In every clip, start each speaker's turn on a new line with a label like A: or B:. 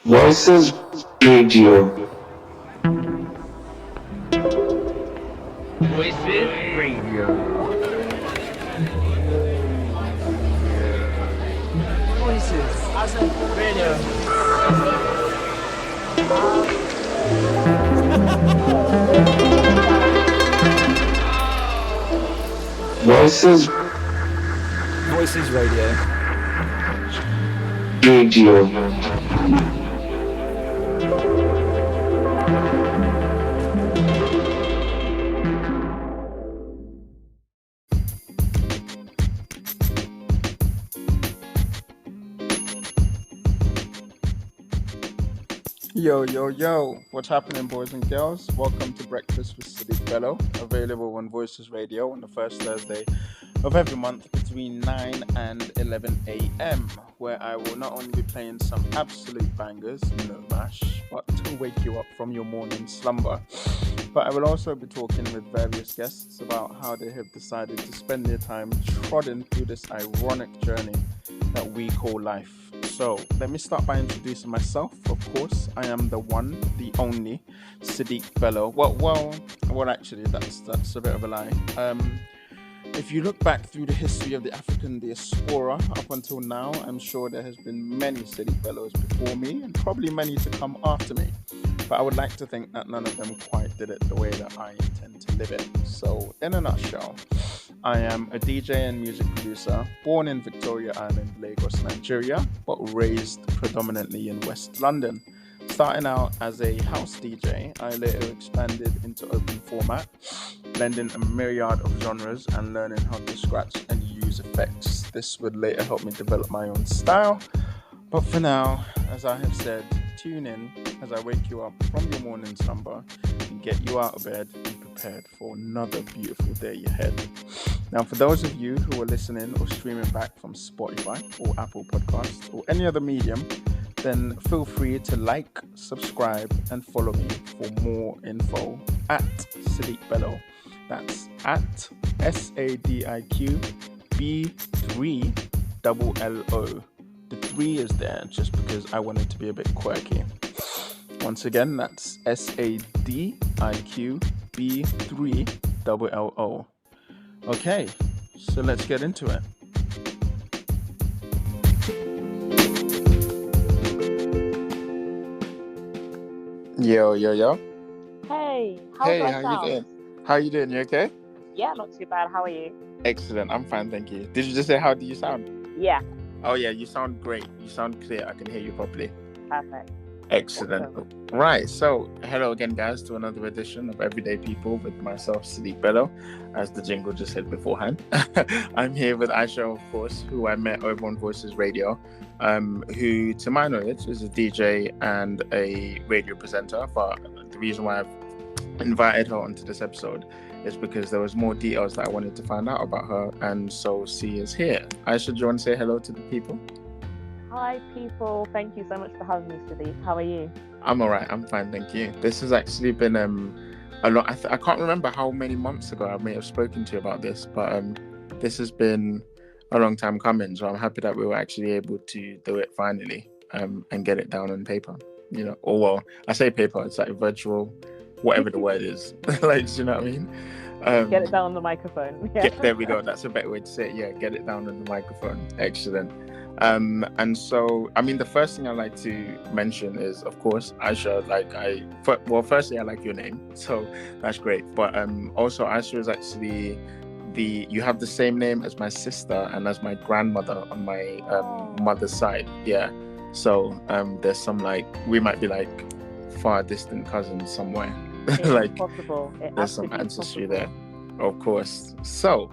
A: Voices Radio.
B: Voices Radio. Voices Radio.
A: Voices
B: Voices Radio.
A: Radio.
C: Yo, what's happening, boys and girls? Welcome to Breakfast with Sadiq Bello, available on Voices Radio on the first Thursday of every month between 9 and 11 a.m., where I will not only be playing some absolute bangers, no mash, but to wake you up from your morning slumber. But I will also be talking with various guests about how they have decided to spend their time trotting through this ironic journey that we call life. So let me start by introducing myself. Of course, I am the one, the only Sadiq Bello. Well, actually, that's a bit of a lie. If you look back through the history of the African diaspora up until now, I'm sure there has been many Sadiq Bellos before me and probably many to come after me. But I would like to think that none of them quite did it the way that I intend to live it. So, in a nutshell, I am a DJ and music producer, born in Victoria Island, Lagos, Nigeria, but raised predominantly in West London. Starting out as a house DJ, I later expanded into open format, blending a myriad of genres and learning how to scratch and use effects. This would later help me develop my own style. But for now, as I have said, tune in as I wake you up from your morning slumber and get you out of bed and prepared for another beautiful day ahead. Now, for those of you who are listening or streaming back from Spotify or Apple Podcasts or any other medium, then feel free to like, subscribe, and follow me for more info at Sadiq Bello. That's at SADIQB3LLO. The 3 is there just because I want it to be a bit quirky. Once again, that's SADIQB3LLO. Okay, so let's get into it. Yo.
D: Hey,
C: Hey, how you doing? How you doing? You okay?
D: Yeah, not too bad. How are you?
C: Excellent. I'm fine, thank you. Did you just say how do you sound?
D: Yeah,
C: Oh yeah, you sound great. You sound clear. I can hear you properly.
D: perfect.
C: Excellent.
D: Awesome.
C: Right. So, hello again, guys, to another edition of Everyday People with myself, Sadiq Bello, as the jingle just said beforehand. I'm here with Aish, of course, who I met over on Voices Radio, who, to my knowledge, is a DJ and a radio presenter. But the reason why I've invited her onto this episode is because there was more details that I wanted to find out about her, and so she is here. Aisha, do you want to say hello to the people?
D: Hi, people. Thank you so much for having me, Sadiq. How are you?
C: I'm all right. I'm fine, thank you. This has actually been a lot. I can't remember how many months ago I may have spoken to you about this, but this has been a long time coming. So I'm happy that we were actually able to do it finally, and get it down on paper. You know, or well, I say paper. It's like virtual, whatever the word is. Like, do you know what I mean?
D: Get it down on the microphone. Yeah.
C: There we go. That's a better way to say it. Yeah, get it down on the microphone. Excellent. And so, I mean, the first thing I like to mention is, of course, Aisha. Firstly, I like your name, so that's great. But also, Aisha is actually you have the same name as my sister and as my grandmother on my mother's side. Yeah. So there's some we might be like far distant cousins somewhere.
D: It's
C: Like
D: possible.
C: there's some ancestry there, of course. So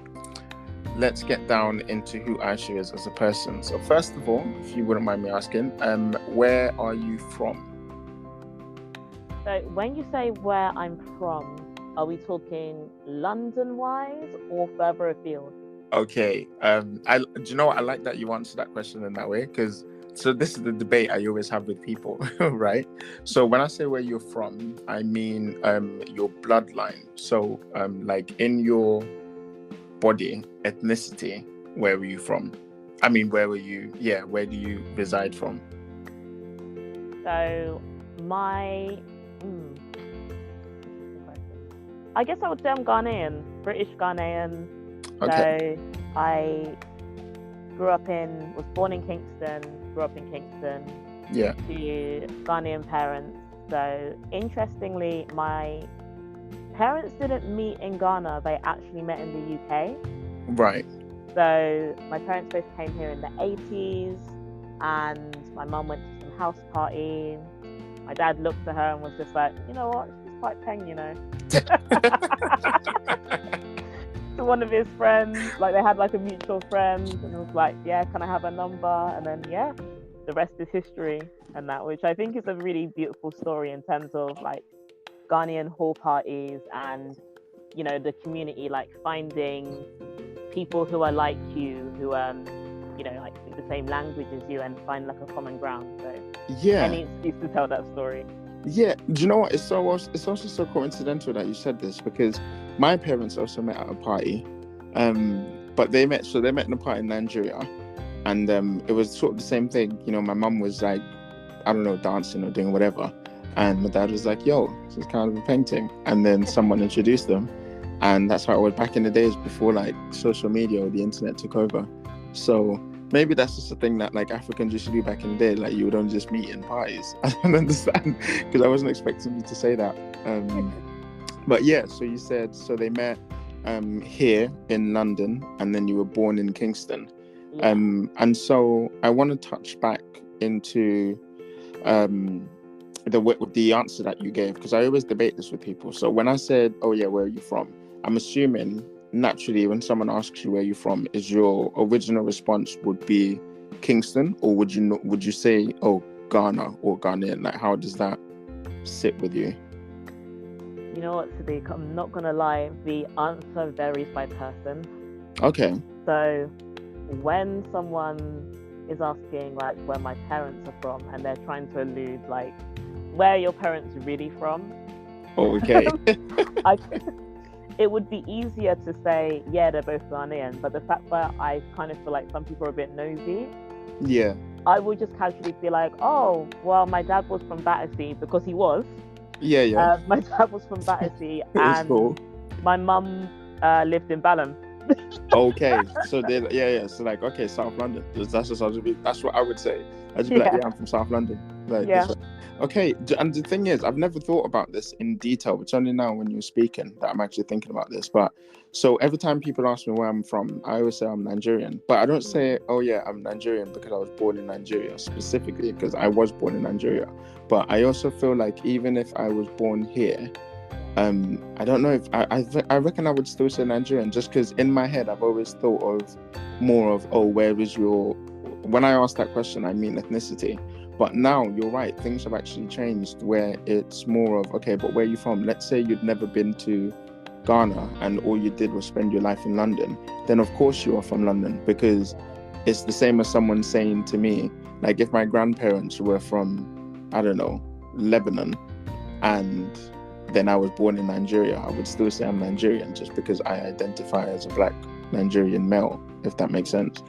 C: let's get down into who Aisha is as a person. So first of all, if you wouldn't mind me asking, where are you from?
D: So when you say where I'm from, are we talking London-wise or further afield?
C: Okay. Do you know what? I like that you answer that question in that way, because so this is the debate I always have with people, right? So when I say where you're from, I mean your bloodline. So like in your body, ethnicity, where were you from? I mean, where do you reside from?
D: So my, I guess I would say I'm Ghanaian, British Ghanaian.
C: Okay.
D: So I was born in Kingston, grew up in Kingston,
C: Yeah.
D: to Ghanaian parents. So interestingly, my parents didn't meet in Ghana, they actually met in the UK.
C: Right.
D: So my parents both came here in the 80s, and my mum went to some house party. My dad looked at her and was just like, you know what, she's quite peng, you know. To one of his friends, like they had like a mutual friend, and it was like, yeah, can I have a number? And then yeah, the rest is history, and that, which I think is a really beautiful story in terms of like Ghanaian hall parties and, you know, the community, like finding people who are like you, who you know, like speak the same language as you and find like a common ground. So
C: Yeah.
D: any excuse to tell that story.
C: Yeah, do you know what? It's also so coincidental that you said this, because my parents also met at a party, but they met in a party in Nigeria, and it was sort of the same thing. You know, my mum was like, I don't know, dancing or doing whatever, and my dad was like, "Yo, this is kind of a painting," and then someone introduced them, and that's how it was back in the days before like social media or the internet took over. So maybe that's just a thing that like Africans used to do back in the day. Like you would only just meet in parties. I don't understand, because I wasn't expecting you to say that. But yeah, so you said, so they met here in London, and then you were born in Kingston.
D: Yeah.
C: And so I want to touch back into the answer that you gave, because I always debate this with people. So when I said, oh yeah, where are you from? I'm assuming naturally when someone asks you where you're from, is your original response would be Kingston, or would you say, oh, Ghana or Ghanaian? Like, how does that sit with you?
D: You know what, Sadiq, I'm not gonna lie, the answer varies by person.
C: Okay.
D: So when someone is asking like where my parents are from, and they're trying to allude like, where are your parents really from?
C: Okay.
D: It would be easier to say, yeah, they're both Ghanaian, but the fact that I kind of feel like some people are a bit nosy,
C: Yeah.
D: I would just casually be like, oh, well, my dad was from Battersea, because he was.
C: Yeah.
D: My dad was from Battersea,
C: It's
D: and
C: cool.
D: my mum lived in Balham.
C: Okay, so yeah. So like, okay, South London. That's what I would say. I'd just be like,
D: Yeah.
C: yeah, I'm from South London. Like,
D: Yeah.
C: Okay, and the thing is, I've never thought about this in detail. It's only now when you're speaking that I'm actually thinking about this. But so every time people ask me where I'm from, I always say I'm Nigerian. But I don't say, oh yeah, I'm Nigerian because I was born in Nigeria, specifically because I was born in Nigeria. But I also feel like even if I was born here, I don't know if I reckon I would still say Nigerian, just because in my head I've always thought of more of, oh, where is your, when I ask that question I mean ethnicity. But now you're right, things have actually changed where it's more of, okay, but where are you from? Let's say you'd never been to Ghana and all you did was spend your life in London, then of course you are from London, because it's the same as someone saying to me, like if my grandparents were from, I don't know, Lebanon, and then I was born in Nigeria, I would still say I'm Nigerian just because I identify as a black Nigerian male, if that makes sense.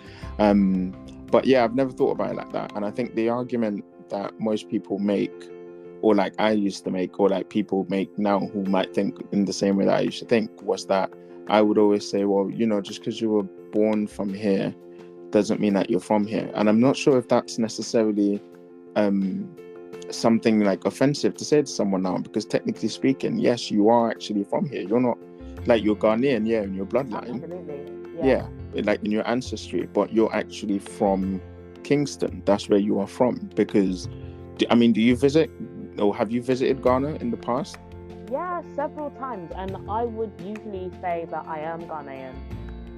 C: But yeah, I've never thought about it like that. And I think the argument that most people make, or like I used to make, or like people make now who might think in the same way that I used to think, was that I would always say, well, you know, just because you were born from here doesn't mean that you're from here. And I'm not sure if that's necessarily something like offensive to say to someone now, because technically speaking, yes, you are actually from here. You're not like, you're Ghanaian, yeah, in your bloodline.
D: Absolutely.
C: Yeah, like in your ancestry, but you're actually from Kingston. That's where you are from. Because, do you visit, or have you visited Ghana in the past?
D: Yeah, several times, and I would usually say that I am Ghanaian,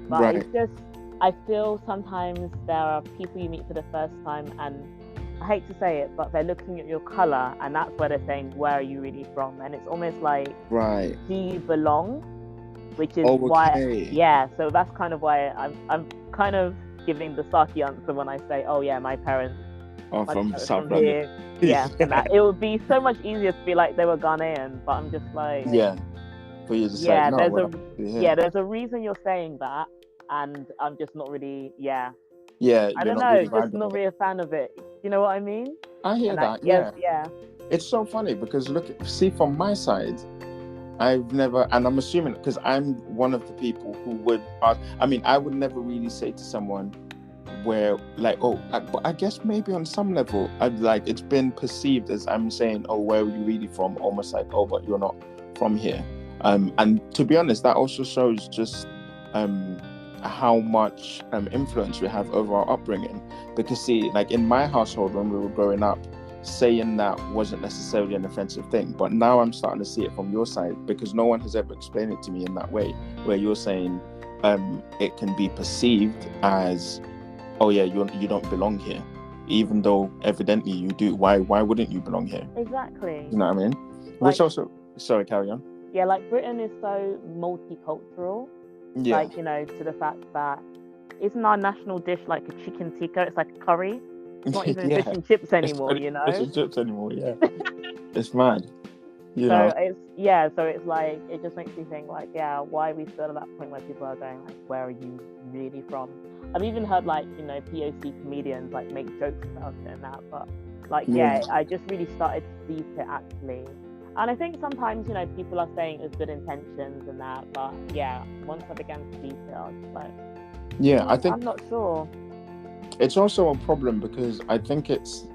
D: but
C: Right.
D: it's just, I feel sometimes there are people you meet for the first time, and I hate to say it, but they're looking at your color, and that's where they're saying, where are you really from? And it's almost like,
C: Right.
D: do you belong? Which is
C: Oh,
D: why,
C: okay.
D: yeah, so that's kind of why I'm kind of giving the Saki answer when I say, oh yeah, my parents
C: Oh, from
D: parents
C: South
D: from
C: London.
D: here. Yeah, and that, it would be so much easier to be like they were Ghanaian, but I'm just like,
C: Yeah. But you're just
D: yeah,
C: like, no,
D: there's
C: we're
D: a
C: actually here.
D: yeah, there's a reason you're saying that, and I'm just not really,
C: Yeah,
D: I
C: you're
D: don't
C: not
D: know,
C: really
D: just
C: vibing
D: not
C: with it.
D: really a fan of it. You know what I mean?
C: I hear
D: And
C: that.
D: yes,
C: Yeah,
D: yeah,
C: it's so funny because see from my side, I've never, and I'm assuming because I'm one of the people who would ask. I mean, I would never really say to someone where, like, oh, but I guess maybe on some level, I'd like it's been perceived as I'm saying, oh, where are you really from? Almost like, oh, but you're not from here. And to be honest, that also shows just how much influence we have over our upbringing. Because see, like in my household when we were growing up, saying that wasn't necessarily an offensive thing, but now I'm starting to see it from your side because no one has ever explained it to me in that way, where you're saying it can be perceived as, oh yeah, you don't belong here, even though evidently you do. Why wouldn't you belong here?
D: exactly.
C: You know what I mean? Which
D: Like,
C: also, sorry, carry on.
D: yeah, like Britain is so multicultural.
C: Yeah.
D: Like, you know, to the fact that isn't our national dish like a chicken tikka? It's like a curry. It's not even
C: Yeah,
D: fish and chips
C: it's
D: anymore,
C: not
D: you
C: fish
D: know?
C: and chips anymore. Yeah, it's mad. You know.
D: So it's like it just makes me think like, yeah, why are we still at that point where people are going like, where are you really from? I've even heard like, you know, POC comedians like make jokes about it and that, but like
C: Yeah.
D: I just really started to see it actually. And I think sometimes, you know, people are saying it's good intentions and that, but yeah, once I began to see it, I was just like,
C: Yeah, I think
D: I'm not sure.
C: it's also a problem because I think it's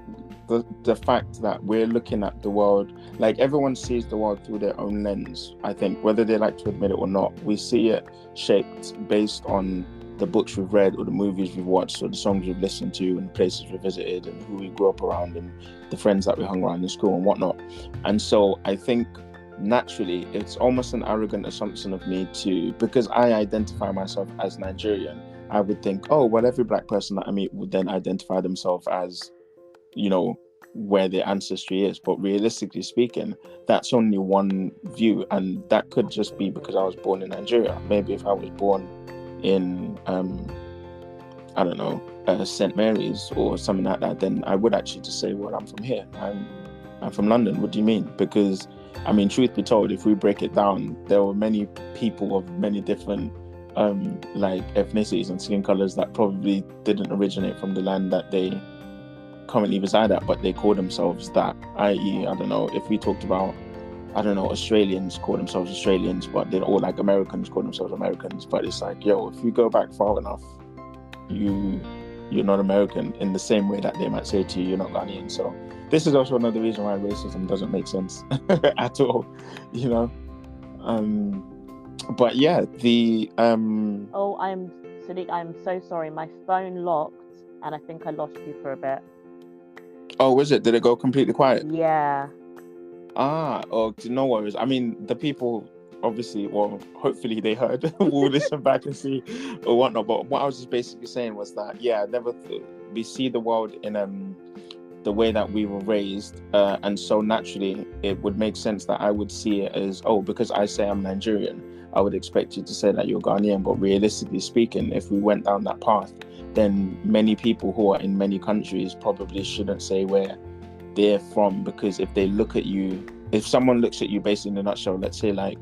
C: the fact that we're looking at the world, like everyone sees the world through their own lens. I think whether they like to admit it or not, we see it shaped based on the books we've read or the movies we've watched or the songs we've listened to and the places we visited and who we grew up around and the friends that we hung around in school and whatnot. And so I think naturally it's almost an arrogant assumption of me to, because I identify myself as Nigerian, I would think, oh, well, every black person that I meet would then identify themselves as, you know, where their ancestry is. But realistically speaking, that's only one view, and that could just be because I was born in Nigeria. Maybe if I was born in I don't know, St. Mary's or something like that, then I would actually just say, well, I'm from here. I'm from London. What do you mean? Because I mean, truth be told, if we break it down, there were many people of many different like ethnicities and skin colors that probably didn't originate from the land that they currently reside at, but they call themselves that. I.e., I don't know, if we talked about, I don't know, Australians call themselves Australians, but they're all like Americans call themselves Americans. But it's like, yo, if you go back far enough, you're not American, in the same way that they might say to you, you're not Ghanaian. So this is also another reason why racism doesn't make sense at all, you know. But yeah, the
D: Oh, Sadiq, I'm so sorry. My phone locked and I think I lost you for a bit.
C: oh, was it? Did it go completely quiet?
D: Yeah.
C: Oh, no worries. I mean, the people obviously, well, hopefully they heard. We'll listen back and see or whatnot. But what I was just basically saying was that, yeah, we see the world in the way that we were raised, and so naturally it would make sense that I would see it as, oh, because I say I'm Nigerian, I would expect you to say that you're Ghanaian. But realistically speaking, if we went down that path, then many people who are in many countries probably shouldn't say where they're from, because if they look at you, if someone looks at you basically in a nutshell, let's say like,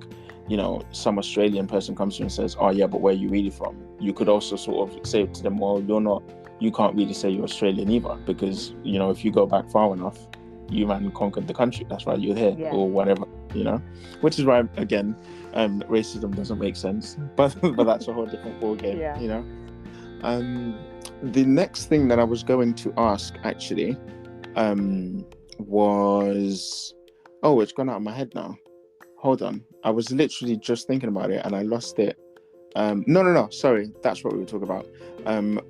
C: you know, some Australian person comes to you and says, oh yeah, but where are you really from? You could also sort of say to them, well, you can't really say you're Australian either, because, you know, if you go back far enough, you man conquered the country, that's why you're here, or whatever, you know. Which is why, again, racism doesn't make sense, but that's a whole different ball game, you know. The next thing that I was going to ask actually was, oh, it's gone out of my head now. Hold on, I was literally just thinking about it and I lost it. No, sorry, that's what we were talking about.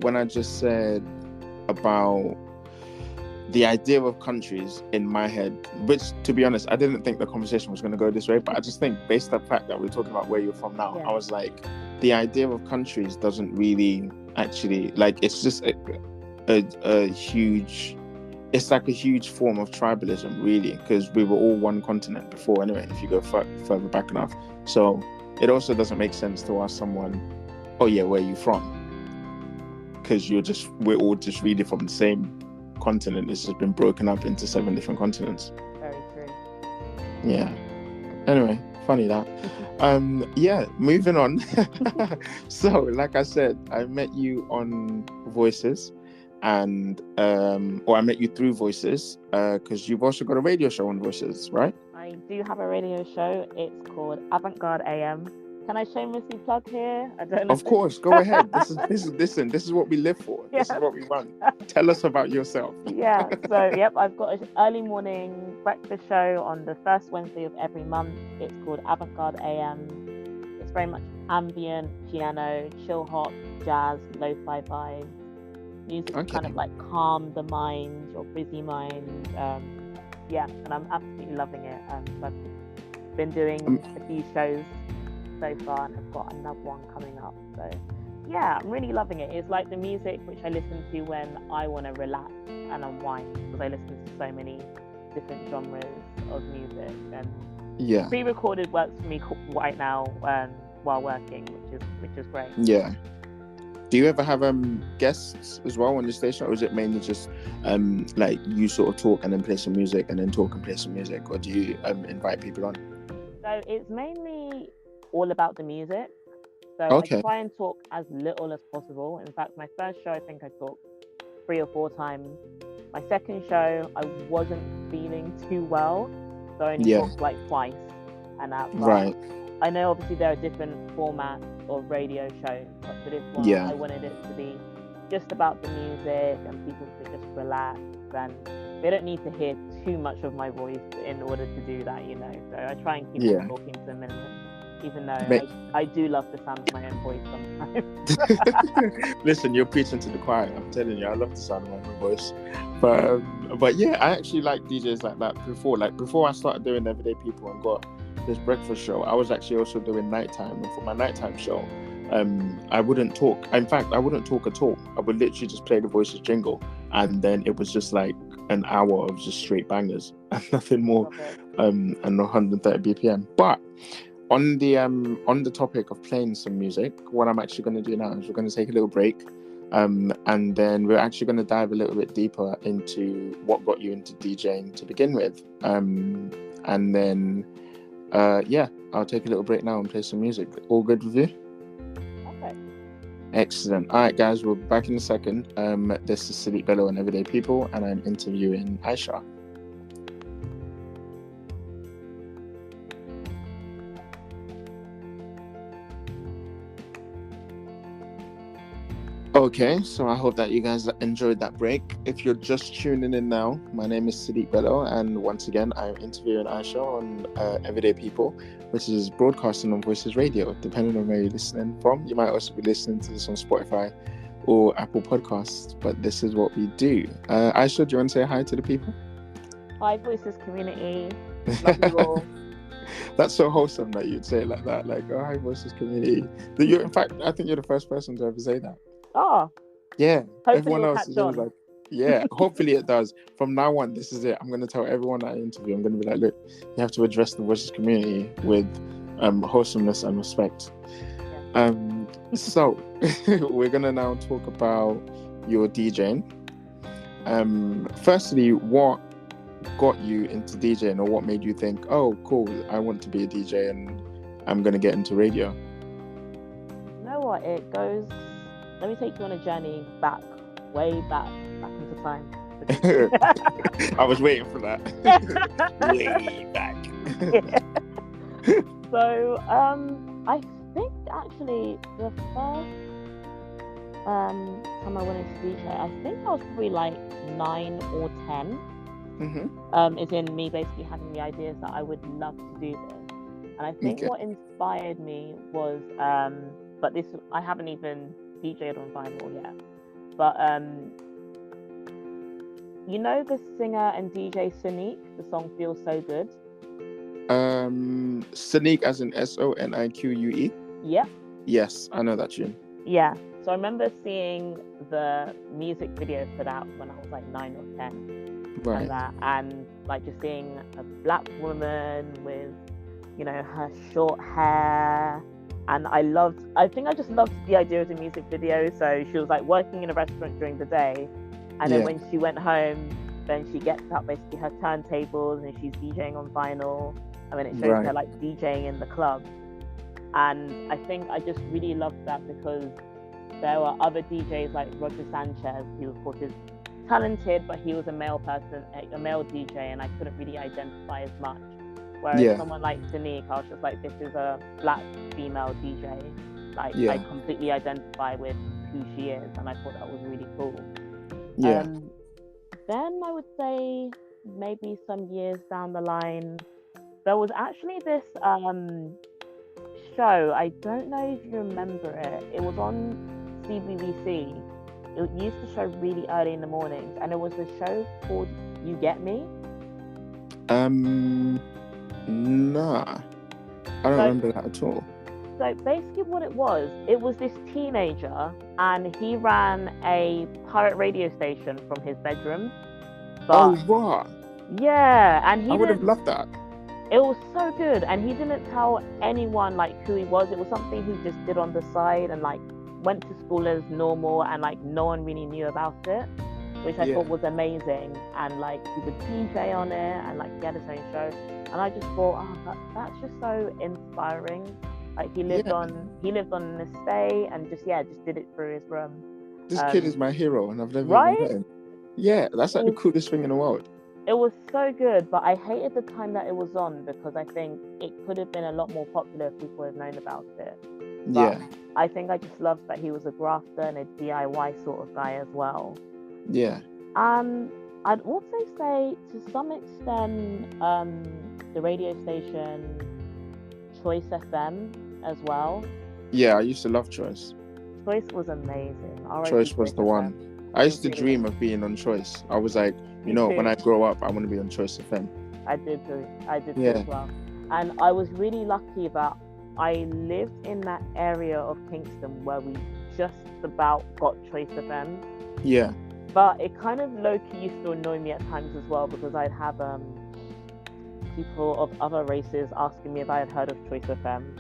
C: When I just said about the idea of countries in my head, which, to be honest, I didn't think the conversation was going to go this way, but I just think based on the fact that we're talking about where you're from now, I was like, the idea of countries doesn't really actually, like, it's just a huge, it's like a huge form of tribalism, really, because we were all one continent before anyway, if you go further back enough. So it also doesn't make sense to ask someone, oh yeah, where are you from? Because we're all just really from the same continent. It's just been broken up into 7 different continents.
D: Very true.
C: Yeah. Anyway, funny that. Yeah, moving on. So, like I said, I met you on Voices, and or I met you through Voices, because you've also got a radio show on Voices, right?
D: I do have a radio show. It's called Avant-Garde AM. Can I shamelessly plug here? I don't know.
C: Of course, go ahead. This is what we live for. This is what we run. Tell us about yourself.
D: Yeah. So, yep, I've got an early morning breakfast show on the first Wednesday of every month. It's called Avant-Garde AM. It's very much ambient, piano, chill hop, jazz, lo-fi vibes. Music to kind of like calm the mind, your busy mind. Yeah, and I'm absolutely loving it. So I've been doing a few shows so far, and I've got another one coming up. So yeah, I'm really loving it. It's like the music which I listen to when I want to relax and unwind, because I listen to so many different genres of music, and pre-recorded works for me right now while working, which is great.
C: Yeah. Do you ever have guests as well on the station, or is it mainly just like you sort of talk and then play some music and then talk and play some music, or do you invite people on?
D: So it's mainly all about the music. So I try and talk as little as possible. In fact, my first show, I think I talked 3 or 4 times. My second show, I wasn't feeling too well, so I only talked like twice. And right. I know obviously there are different formats of radio shows, but for this one, I wanted it to be just about the music and people to just relax, and they don't need to hear too much of my voice in order to do that, you know. So I try and keep on talking to a minimum, even though I do love the sound of my own voice sometimes.
C: Listen, you're preaching to the choir. I'm telling you, I love the sound of my own voice. But yeah, I actually like DJs like that before. Like before I started doing Everyday People and got this breakfast show, I was actually also doing nighttime, and for my nighttime show, I wouldn't talk. In fact, I wouldn't talk at all. I would literally just play the Voices jingle, and then it was just like an hour of just straight bangers and nothing more, and 130 BPM. But on the topic of playing some music, what I'm actually going to do now is we're going to take a little break, and then we're actually going to dive a little bit deeper into what got you into DJing to begin with, and then I'll take a little break now and play some music. All good with you?
D: Okay.
C: Excellent. All right, guys, we'll be back in a second. This is Sadiq Bello on Everyday People, and I'm interviewing Aisha. Okay, so I hope that you guys enjoyed that break. If you're just tuning in now, my name is Sadiq Bello, and once again, I'm interviewing Aisha on Everyday People, which is broadcasting on Voices Radio. Depending on where you're listening from, you might also be listening to this on Spotify or Apple Podcasts, but this is what we do. Aisha, do you want to say hi to the people?
D: Hi, Voices community. Love you all.
C: That's so wholesome that you'd say it like that. Like, oh, hi, Voices community. In fact, I think you're the first person to ever say that.
D: Oh.
C: Yeah.
D: Hopefully
C: everyone else is always like, yeah, hopefully it does. From now on, this is it. I'm going to tell everyone that I interview, I'm going to be like, look, you have to address the Voices community with wholesomeness and respect. Yeah. So we're going to now talk about your DJing. Firstly, what got you into DJing, or what made you think, oh, cool, I want to be a DJ and I'm going to get into radio?
D: You know what? It goes... Let me take you on a journey way back into time.
C: I was waiting for that. Way back.
D: Yeah. So, I think actually the first time I went into DJ, I think I was probably like 9 or 10. Mm-hmm. Is in me basically having the ideas that I would love to do this. And I think what inspired me was, but this, I haven't even DJ'd on vinyl yet, but you know the singer and DJ Sonique, the song Feels So Good?
C: Sonique as in Sonique?
D: Yeah.
C: Yes, I know that tune.
D: Yeah, so I remember seeing the music video for that when I was like 9 or 10. Right. And like just seeing a black woman with, you know, her short hair. And I think I just loved the idea of the music video. So she was like working in a restaurant during the day, and then when she went home, then she gets out basically her turntables and she's DJing on vinyl, and then it shows her like DJing in the club. And I think I just really loved that because there were other DJs like Roger Sanchez, who of course is talented, but he was a male person, a male DJ, and I couldn't really identify as much. Whereas someone like Sadiq, I was just like, this is a black female DJ. Like, I completely identify with who she is, and I thought that was really cool.
C: Yeah.
D: Then I would say maybe some years down the line, there was actually this show. I don't know if you remember it. It was on CBBC. It used to show really early in the mornings, and it was a show called You Get Me.
C: Nah, I don't remember that at all.
D: So basically what it was this teenager, and he ran a pirate radio station from his bedroom. But,
C: wow.
D: Yeah, and
C: I would have loved that.
D: It was so good, and he didn't tell anyone like who he was. It was something he just did on the side, and like went to school as normal, and like no one really knew about it, which I thought was amazing. And like he would DJ on it, and like he had his own show, and I just thought, that's just so inspiring. Like he lived on an estate, and just did it through his room.
C: This kid is my hero, and I've never
D: right?
C: even met him. Yeah, that's like the coolest thing in the world.
D: It was so good, but I hated the time that it was on, because I think it could have been a lot more popular if people had known about it. But I think I just loved that he was a grafter and a DIY sort of guy as well.
C: Yeah.
D: I'd also say, to some extent, the radio station Choice FM as well.
C: Yeah, I used to love Choice.
D: Choice was amazing.
C: Choice was the one. I used to dream of being on Choice. I was like, when I grow up, I want to be on Choice FM.
D: I did too as well. And I was really lucky that I lived in that area of Kingston where we just about got Choice FM.
C: Yeah.
D: But it kind of low-key used to annoy me at times as well, because I'd have people of other races asking me if I had heard of Choice FM.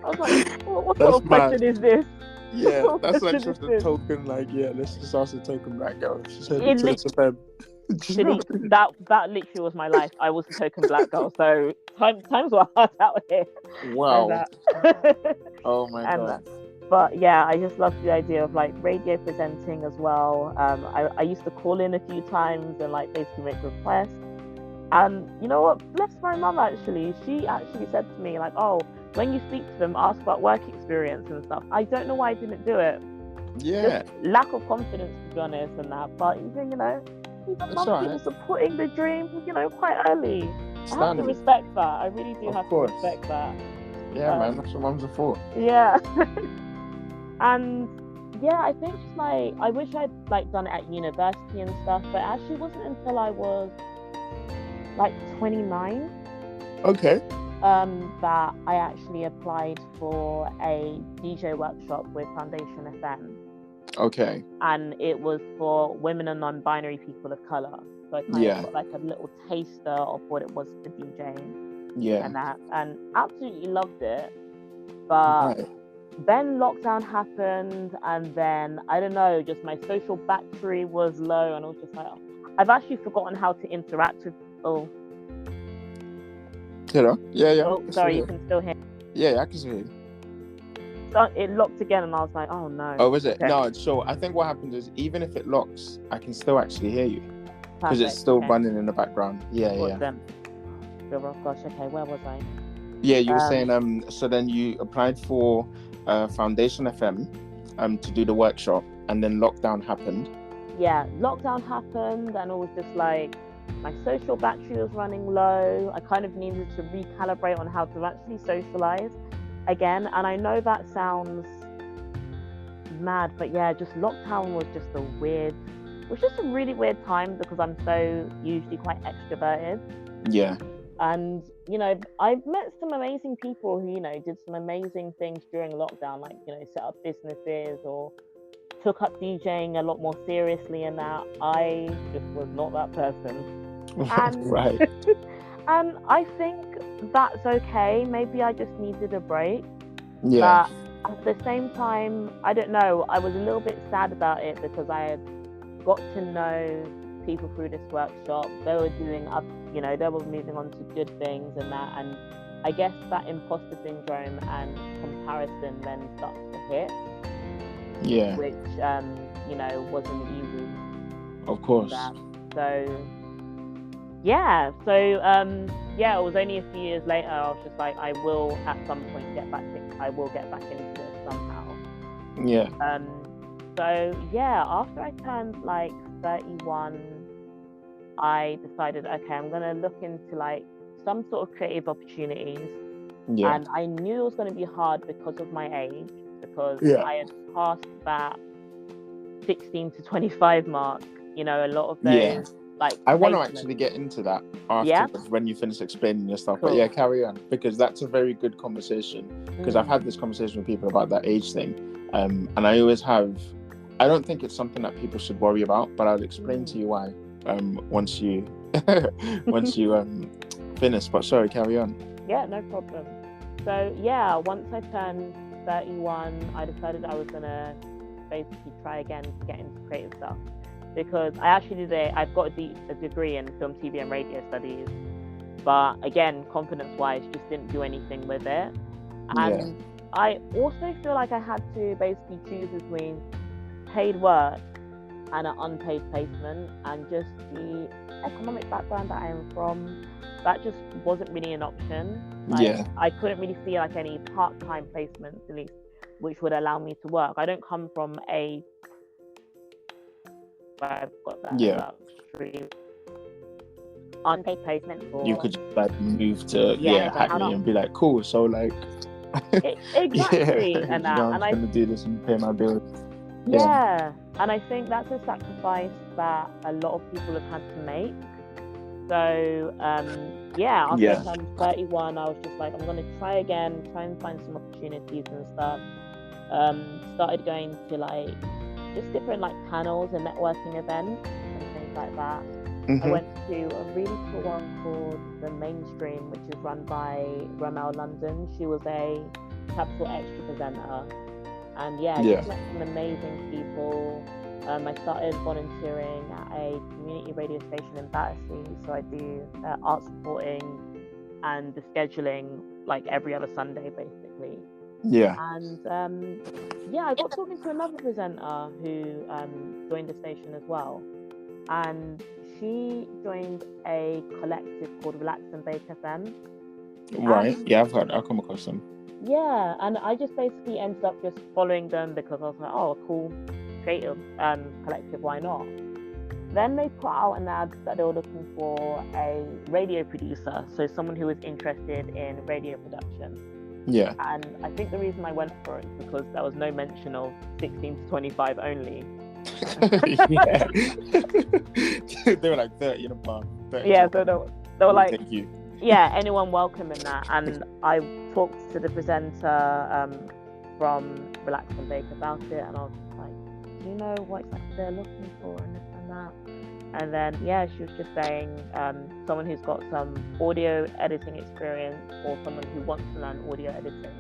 D: I was like, what sort of question is this?
C: Yeah, that's like just a token, let's just ask a token black girl. She's heard of Choice FM.
D: That literally was my life. I was a token black girl, so times were hard out here.
C: Wow. Oh my god.
D: But yeah, I just loved the idea of like radio presenting as well. I used to call in a few times and like basically make requests. And you know what? Bless my mum actually. She actually said to me like, oh, when you speak to them, ask about work experience and stuff. I don't know why I didn't do it.
C: Yeah.
D: Just lack of confidence, to be honest, and that. But even mum people supporting the dream, quite early. I have to respect that. I really do have to respect that.
C: Yeah, man, that's what mums are for.
D: Yeah. And yeah, I think just like I wish I'd like done it at university and stuff, but it actually wasn't until I was like 29.
C: Okay.
D: That I actually applied for a DJ workshop with Foundation FM.
C: Okay.
D: And it was for women and non-binary people of color. So I kind of got like a little taster of what it was for DJing.
C: Yeah.
D: And that, and absolutely loved it. But then lockdown happened, and then I don't know, just my social battery was low, and I was just like, I've actually forgotten how to interact with people.
C: Yeah.
D: Oh, sorry, you can still hear.
C: Yeah, I can still hear.
D: So it locked again, and I was like, oh no.
C: Oh, is it?
D: Okay.
C: No, so I think what happens is even if it locks, I can still actually hear you because it's still running in the background. Yeah.
D: Oh gosh, okay, where was I?
C: Yeah, you were saying so then you applied for Foundation FM to do the workshop, and then lockdown happened.
D: Yeah, lockdown happened, and it was just like my social battery was running low. I kind of needed to recalibrate on how to actually socialize again. And I know that sounds mad, but yeah, just lockdown was just a really weird time, because I'm so usually quite extroverted.
C: Yeah.
D: And, I've met some amazing people who, did some amazing things during lockdown, like, set up businesses or took up DJing a lot more seriously, and that. I just was not that person. And,
C: right.
D: And I think that's okay. Maybe I just needed a break.
C: Yeah.
D: But at the same time, I don't know, I was a little bit sad about it, because I had got to know people through this workshop. They were doing they were moving on to good things and that, and I guess that imposter syndrome and comparison then starts to hit,
C: Yeah,
D: which wasn't easy.
C: of course.
D: That. So yeah, it was only a few years later I was just like, I will at some point I will get back into this somehow.
C: Yeah.
D: So yeah, after I turned like 31, I decided, okay, I'm gonna look into like some sort of creative opportunities.
C: Yeah.
D: And I knew it was gonna be hard because of my age, because
C: Yeah.
D: I had passed that 16 to 25 mark. A lot of those.
C: Yeah.
D: Like,
C: I want to
D: placements.
C: actually get into that after
D: Yeah?
C: when you finish explaining your stuff. But
D: Cool.
C: yeah, carry on, because that's a very good conversation. Because I've had this conversation with people about that age thing, and I always have. I don't think it's something that people should worry about, but I'll explain to you why once you finish. But sorry, carry on.
D: Yeah, no problem. So yeah, once I turned 31, I decided I was gonna basically try again to get into creative stuff, because I actually I've got a degree in film, TV, and radio studies, but again, confidence-wise, just didn't do anything with it. And I also feel like I had to basically choose between paid work and an unpaid placement, and just the economic background that I am from, that just wasn't really an option. I couldn't really see like any part-time placements, at least, which would allow me to work. I don't come from a where I've got that luxury. Unpaid placement for
C: you could like move to Hackney and be like, cool, so like
D: exactly. And that,
C: I'm gonna do this and pay my bills.
D: And I think that's a sacrifice that a lot of people have had to make. So after I turned 31, I was just like, I'm gonna try again, try and find some opportunities and stuff. Started going to like just different like panels and networking events and things like that. I went to a really cool one called The Mainstream, which is run by Ramel London. She was a Capital Extra presenter, and just met some amazing people. I started volunteering at a community radio station in Battersea, so I do art supporting and the scheduling like every other Sunday basically. And I got talking to another presenter who joined the station as well, and she joined a collective called Relax and Bake FM.
C: Right. I've come across them.
D: Yeah, and I just basically ended up just following them because I was like, oh, cool, creative collective, why not? Then they put out an ad that they were looking for a radio producer, so someone who was interested in radio production.
C: Yeah.
D: And I think the reason I went for it is because there was no mention of 16 to 25 only.
C: They were like 30 and above.
D: So they were like,
C: thank you.
D: Anyone welcome in that. And I talked to the presenter from Relax and Bake about it, and I was like, do you know what exactly they're looking for and this and that? And then she was just saying someone who's got some audio editing experience, or someone who wants to learn audio editing,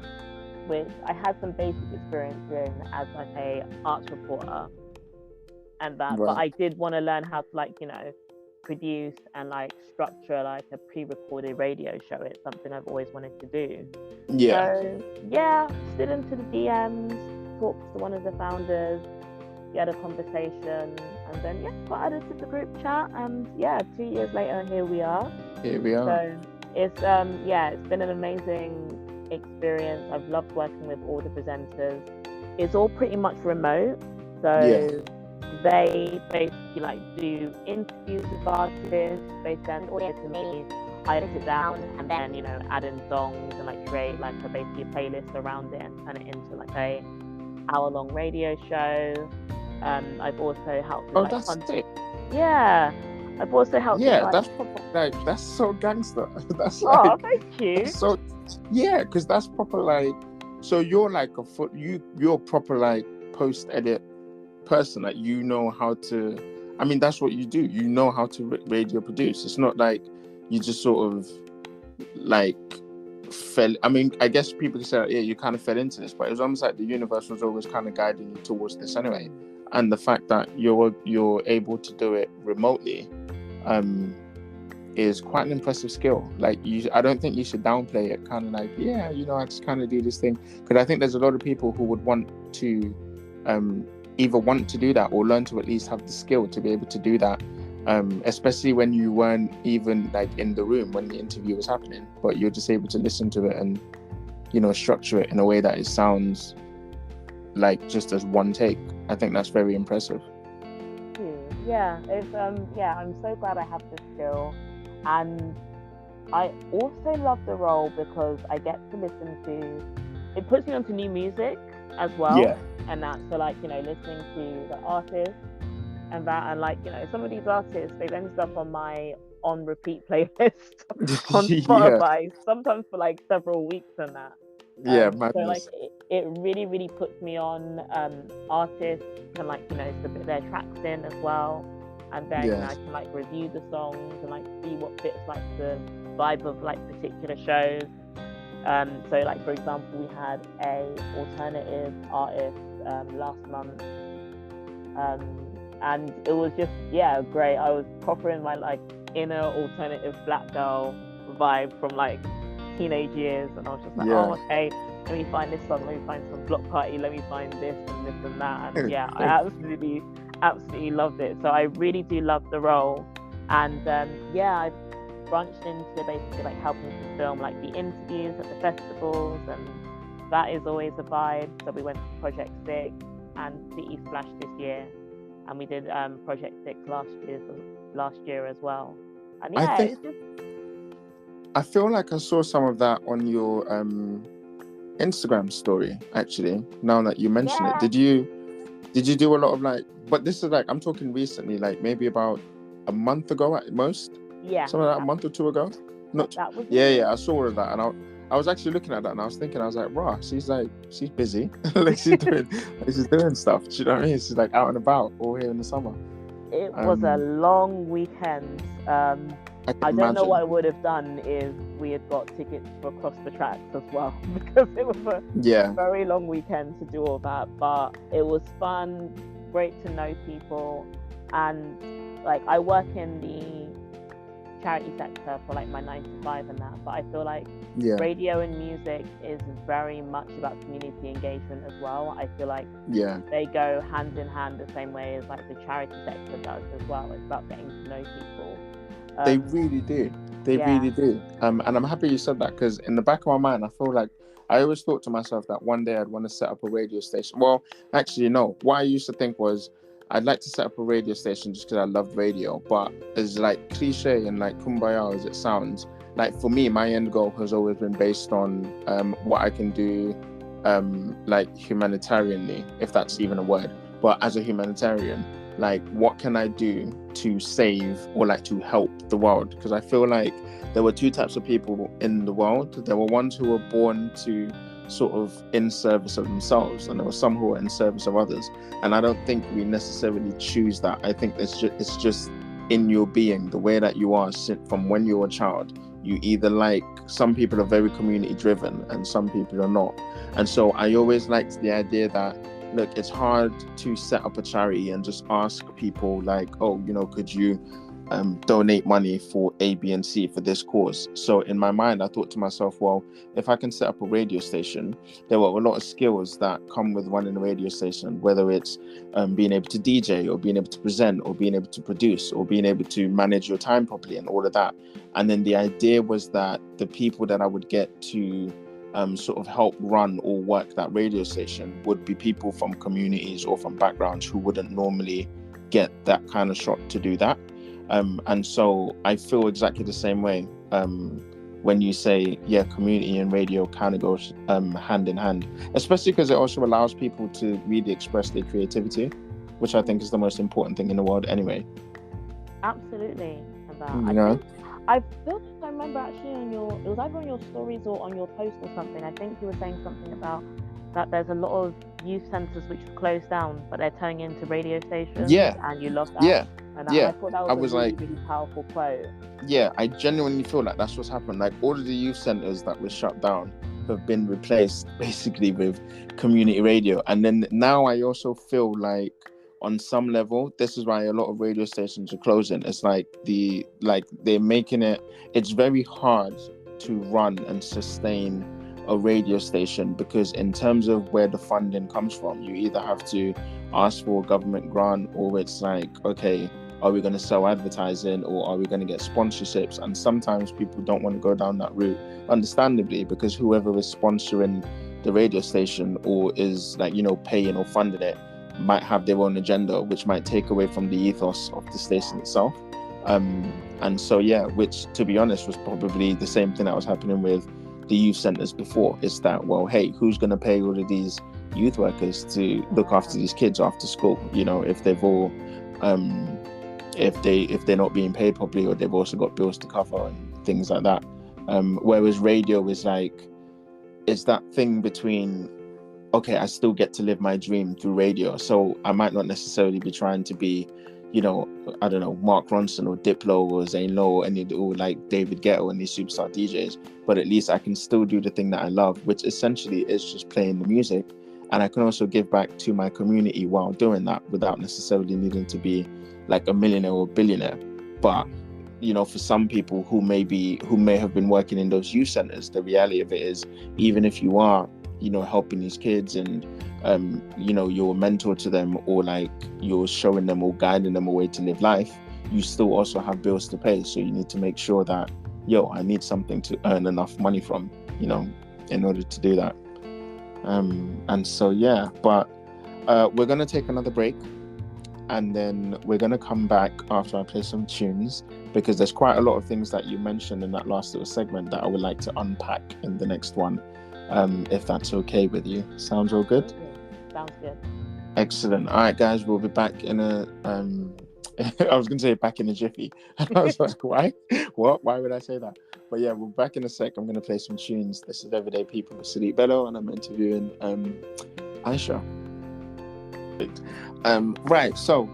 D: which I had some basic experience in as like a arts reporter and that, but I did want to learn how to produce and like structure like a pre-recorded radio show. It's something I've always wanted to do. So slid into the DMs, talked to one of the founders, we had a conversation, and then got added to the group chat, and 2 years later here we are. So it's it's been an amazing experience. I've loved working with all the presenters. It's all pretty much remote, so they basically do interviews with artists, they send audio to me, I edit it down, and then add in songs and create basically a playlist around it and turn it into a hour-long radio show. I've also helped with
C: that's sick.
D: I've also helped with,
C: that's so gangster. That's
D: thank you.
C: So because that's proper so you're you're proper post edit person, you know how to, I mean that's what you do, you know how to radio produce. It's not like you just sort of fell, I mean I guess people can say you kind of fell into this, but it was almost like the universe was always kind of guiding you towards this anyway. And the fact that you're able to do it remotely is quite an impressive skill. Like I don't think you should downplay it. Kind of like, yeah, I just kind of do this thing, because I think there's a lot of people who would want to either want to do that or learn to at least have the skill to be able to do that. Especially when you weren't even like in the room when the interview was happening, but you're just able to listen to it and structure it in a way that it sounds like just as one take. I think that's very impressive.
D: Yeah, it's I'm so glad I have this skill, and I also love the role because I get to listen to. It puts me onto new music as well,
C: Yeah.
D: and that, so like listening to the artists and that, and like some of these artists, they've ended up on my on repeat playlist on Spotify, sometimes for like several weeks and that. So like it really, really puts me on artists and like submit their tracks in as well, and then I can like review the songs and like see what fits like the vibe of like particular shows. So like for example, we had a alternative artist last month, and it was just great. I was proper in my like inner alternative black girl vibe from like teenage years, and I was just like, oh, okay, let me find this song, let me find some Block Party, let me find this and this and that, and I absolutely loved it. So I really do love the role, and I've branched into basically like helping to film like the interviews at the festivals, and that is always a vibe. So we went to Project 6 and City Splash this year, and we did Project 6 last year as well. And
C: I feel like I saw some of that on your Instagram story, actually, now that you mention it. Did you do a lot of like, but this is like, I'm talking recently, like maybe about a month ago at most? Yeah. Something like a month or two ago?
D: That was
C: I saw all of that, and I was actually looking at that, and I was thinking, I was like, rah, she's busy. Like she's doing stuff. Do you know what I mean? She's like out and about all here in the summer.
D: It was a long weekend. I don't know what I would have done if we had got tickets for Across the Tracks as well, because it was a very long weekend to do all that. But it was fun, great to know people, and like I work in the charity sector for like my 9 to 5 and that, but I feel like radio and music is very much about community engagement as well. I feel like they go hand in hand the same way as like the charity sector does as well. It's about getting to know people.
C: They really do. Really do. And I'm happy you said that, because in the back of my mind, I feel like I always thought to myself that one day I'd want to set up a radio station. Well, actually, no. What I used to think was I'd like to set up a radio station just because I loved radio. But as like cliche and like kumbaya as it sounds, like for me, my end goal has always been based on what I can do like humanitarianly, if that's even a word. But as a humanitarian, like what can I do to save or like to help the world? Because I feel like there were two types of people in the world. There were ones who were born to sort of in service of themselves, and there were some who were in service of others. And I don't think we necessarily choose that. I think it's just in your being, the way that you are from when you're a child. You either like, some people are very community driven and some people are not. And so I always liked the idea that, look, it's hard to set up a charity and just ask people like, oh, could you donate money for A, B, and C for this cause? So in my mind, I thought to myself, well, if I can set up a radio station, there were a lot of skills that come with running a radio station, whether it's being able to DJ or being able to present or being able to produce or being able to manage your time properly and all of that. And then the idea was that the people that I would get to sort of help run or work that radio station would be people from communities or from backgrounds who wouldn't normally get that kind of shot to do that. And so I feel exactly the same way when you say, community and radio kind of goes hand in hand, especially because it also allows people to really express their creativity, which I think is the most important thing in the world anyway.
D: Absolutely. I feel like I remember actually it was either on your stories or on your post or something. I think you were saying something about that there's a lot of youth centres which have closed down, but they're turning into radio stations. Yeah. And you love that.
C: Yeah.
D: And I thought that was a really, really powerful quote.
C: Yeah, I genuinely feel like that's what's happened. Like all of the youth centres that were shut down have been replaced basically with community radio. And then now I also feel like on some level, this is why a lot of radio stations are closing. It's like they're making it. It's very hard to run and sustain a radio station, because in terms of where the funding comes from, you either have to ask for a government grant, or it's like, okay, are we going to sell advertising, or are we going to get sponsorships? And sometimes people don't want to go down that route, understandably, because whoever is sponsoring the radio station or is like, paying or funding it might have their own agenda, which might take away from the ethos of the station itself. And so, yeah, which, to be honest, was probably the same thing that was happening with the youth centers before. It's that, well, hey, who's going to pay all of these youth workers to look after these kids after school? If they've all, if they're not being paid properly, or they've also got bills to cover and things like that. Whereas radio is like, it's that thing between, okay, I still get to live my dream through radio. So I might not necessarily be trying to be, I don't know, Mark Ronson or Diplo or Zane Lowe or like David Guetta and these superstar DJs, but at least I can still do the thing that I love, which essentially is just playing the music. And I can also give back to my community while doing that, without necessarily needing to be like a millionaire or billionaire. But for some people who may have been working in those youth centers, the reality of it is, even if you are helping these kids and you're a mentor to them, or like you're showing them or guiding them a way to live life, you still also have bills to pay. So you need to make sure that, I need something to earn enough money from, in order to do that. And so, yeah, but we're going to take another break, and then we're going to come back after I play some tunes, because there's quite a lot of things that you mentioned in that last little segment that I would like to unpack in the next one, if that's okay with you. Sounds all good?
D: Sounds good.
C: Excellent. All right, guys, we'll be back in a I was going to say back in a jiffy. And I was like, why? What? Why would I say that? But yeah, we're back in a sec. I'm going to play some tunes. This is Everyday People with Sadiq Bello, and I'm interviewing Aisha. Right, so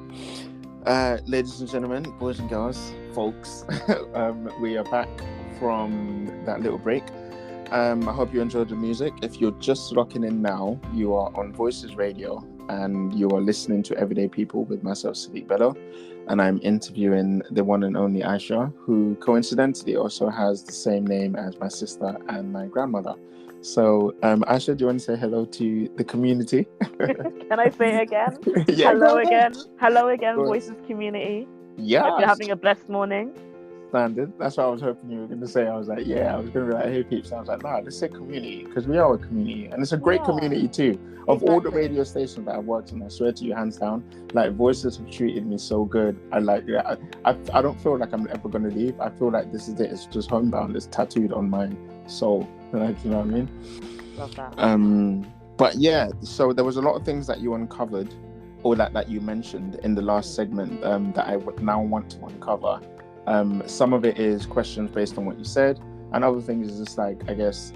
C: ladies and gentlemen, boys and girls, folks, we are back from that little break. I hope you enjoyed the music. If you're just locking in now, you are on Voices Radio, and you are listening to Everyday People with myself, Sadiq Bello, and I'm interviewing the one and only Aisha, who coincidentally also has the same name as my sister and my grandmother. So, Aisha, do you want to say hello to the community?
D: Can I say it again?
C: Yeah,
D: Hello again, Voices community.
C: Yeah.
D: Hope you're having a blessed morning.
C: Standard. That's what I was hoping you were going to say. I was like, I was going to be like, hey peeps. I was like, nah, let's say community, because we are a community, and it's a great community too. Of all the radio stations that I've worked on, I swear to you, hands down, like Voices have treated me so good. I don't feel like I'm ever going to leave. I feel like this is it. It's just homebound. It's tattooed on my soul. Like, you know what I mean?
D: Love that.
C: But yeah, so there was a lot of things that you uncovered, or that you mentioned in the last segment, that I would now want to uncover. Some of it is questions based on what you said, and other things is just like, I guess,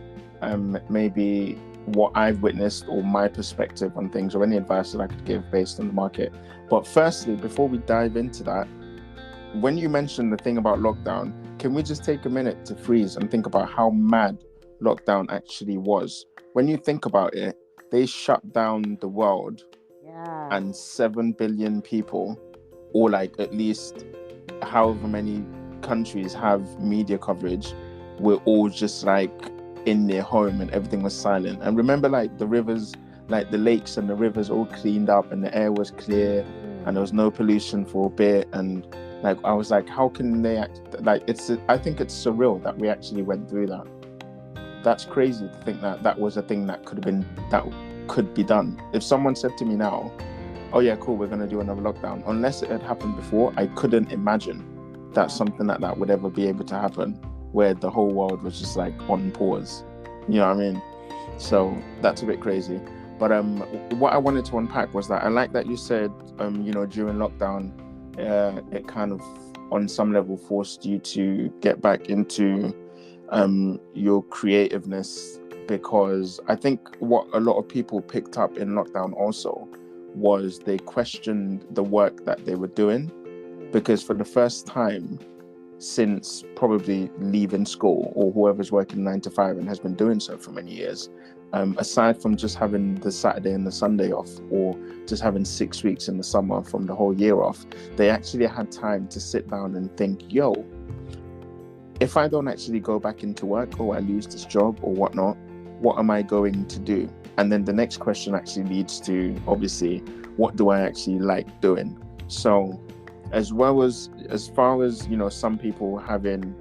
C: maybe what I've witnessed or my perspective on things, or any advice that I could give based on the market. But firstly, before we dive into that, when you mentioned the thing about lockdown, can we just take a minute to freeze and think about how mad lockdown actually was? When you think about it, they shut down the world, and 7 billion people, or like at least however many countries have media coverage, were all just like in their home, and everything was silent. And remember, like the rivers, like the lakes and the rivers all cleaned up, and the air was clear, and there was no pollution for a bit. And like I was like, how can they act? Like I think it's surreal that we actually went through that. That's crazy to think that that was a thing that could be done. If someone said to me now, oh yeah, cool, we're going to do another lockdown, unless it had happened before, I couldn't imagine that something like that would ever be able to happen, where the whole world was just like on pause. You know what I mean? So that's a bit crazy. But what I wanted to unpack was that I like that you said, during lockdown, it kind of on some level forced you to get back into your creativeness, because I think what a lot of people picked up in lockdown also was they questioned the work that they were doing, because for the first time since probably leaving school, or whoever's working 9 to 5 and has been doing so for many years, aside from just having the Saturday and the Sunday off, or just having 6 weeks in the summer from the whole year off, they actually had time to sit down and think, yo, if I don't actually go back into work, or I lose this job or whatnot, what am I going to do? And then the next question actually leads to, obviously, what do I actually like doing? So as far as, you know, some people having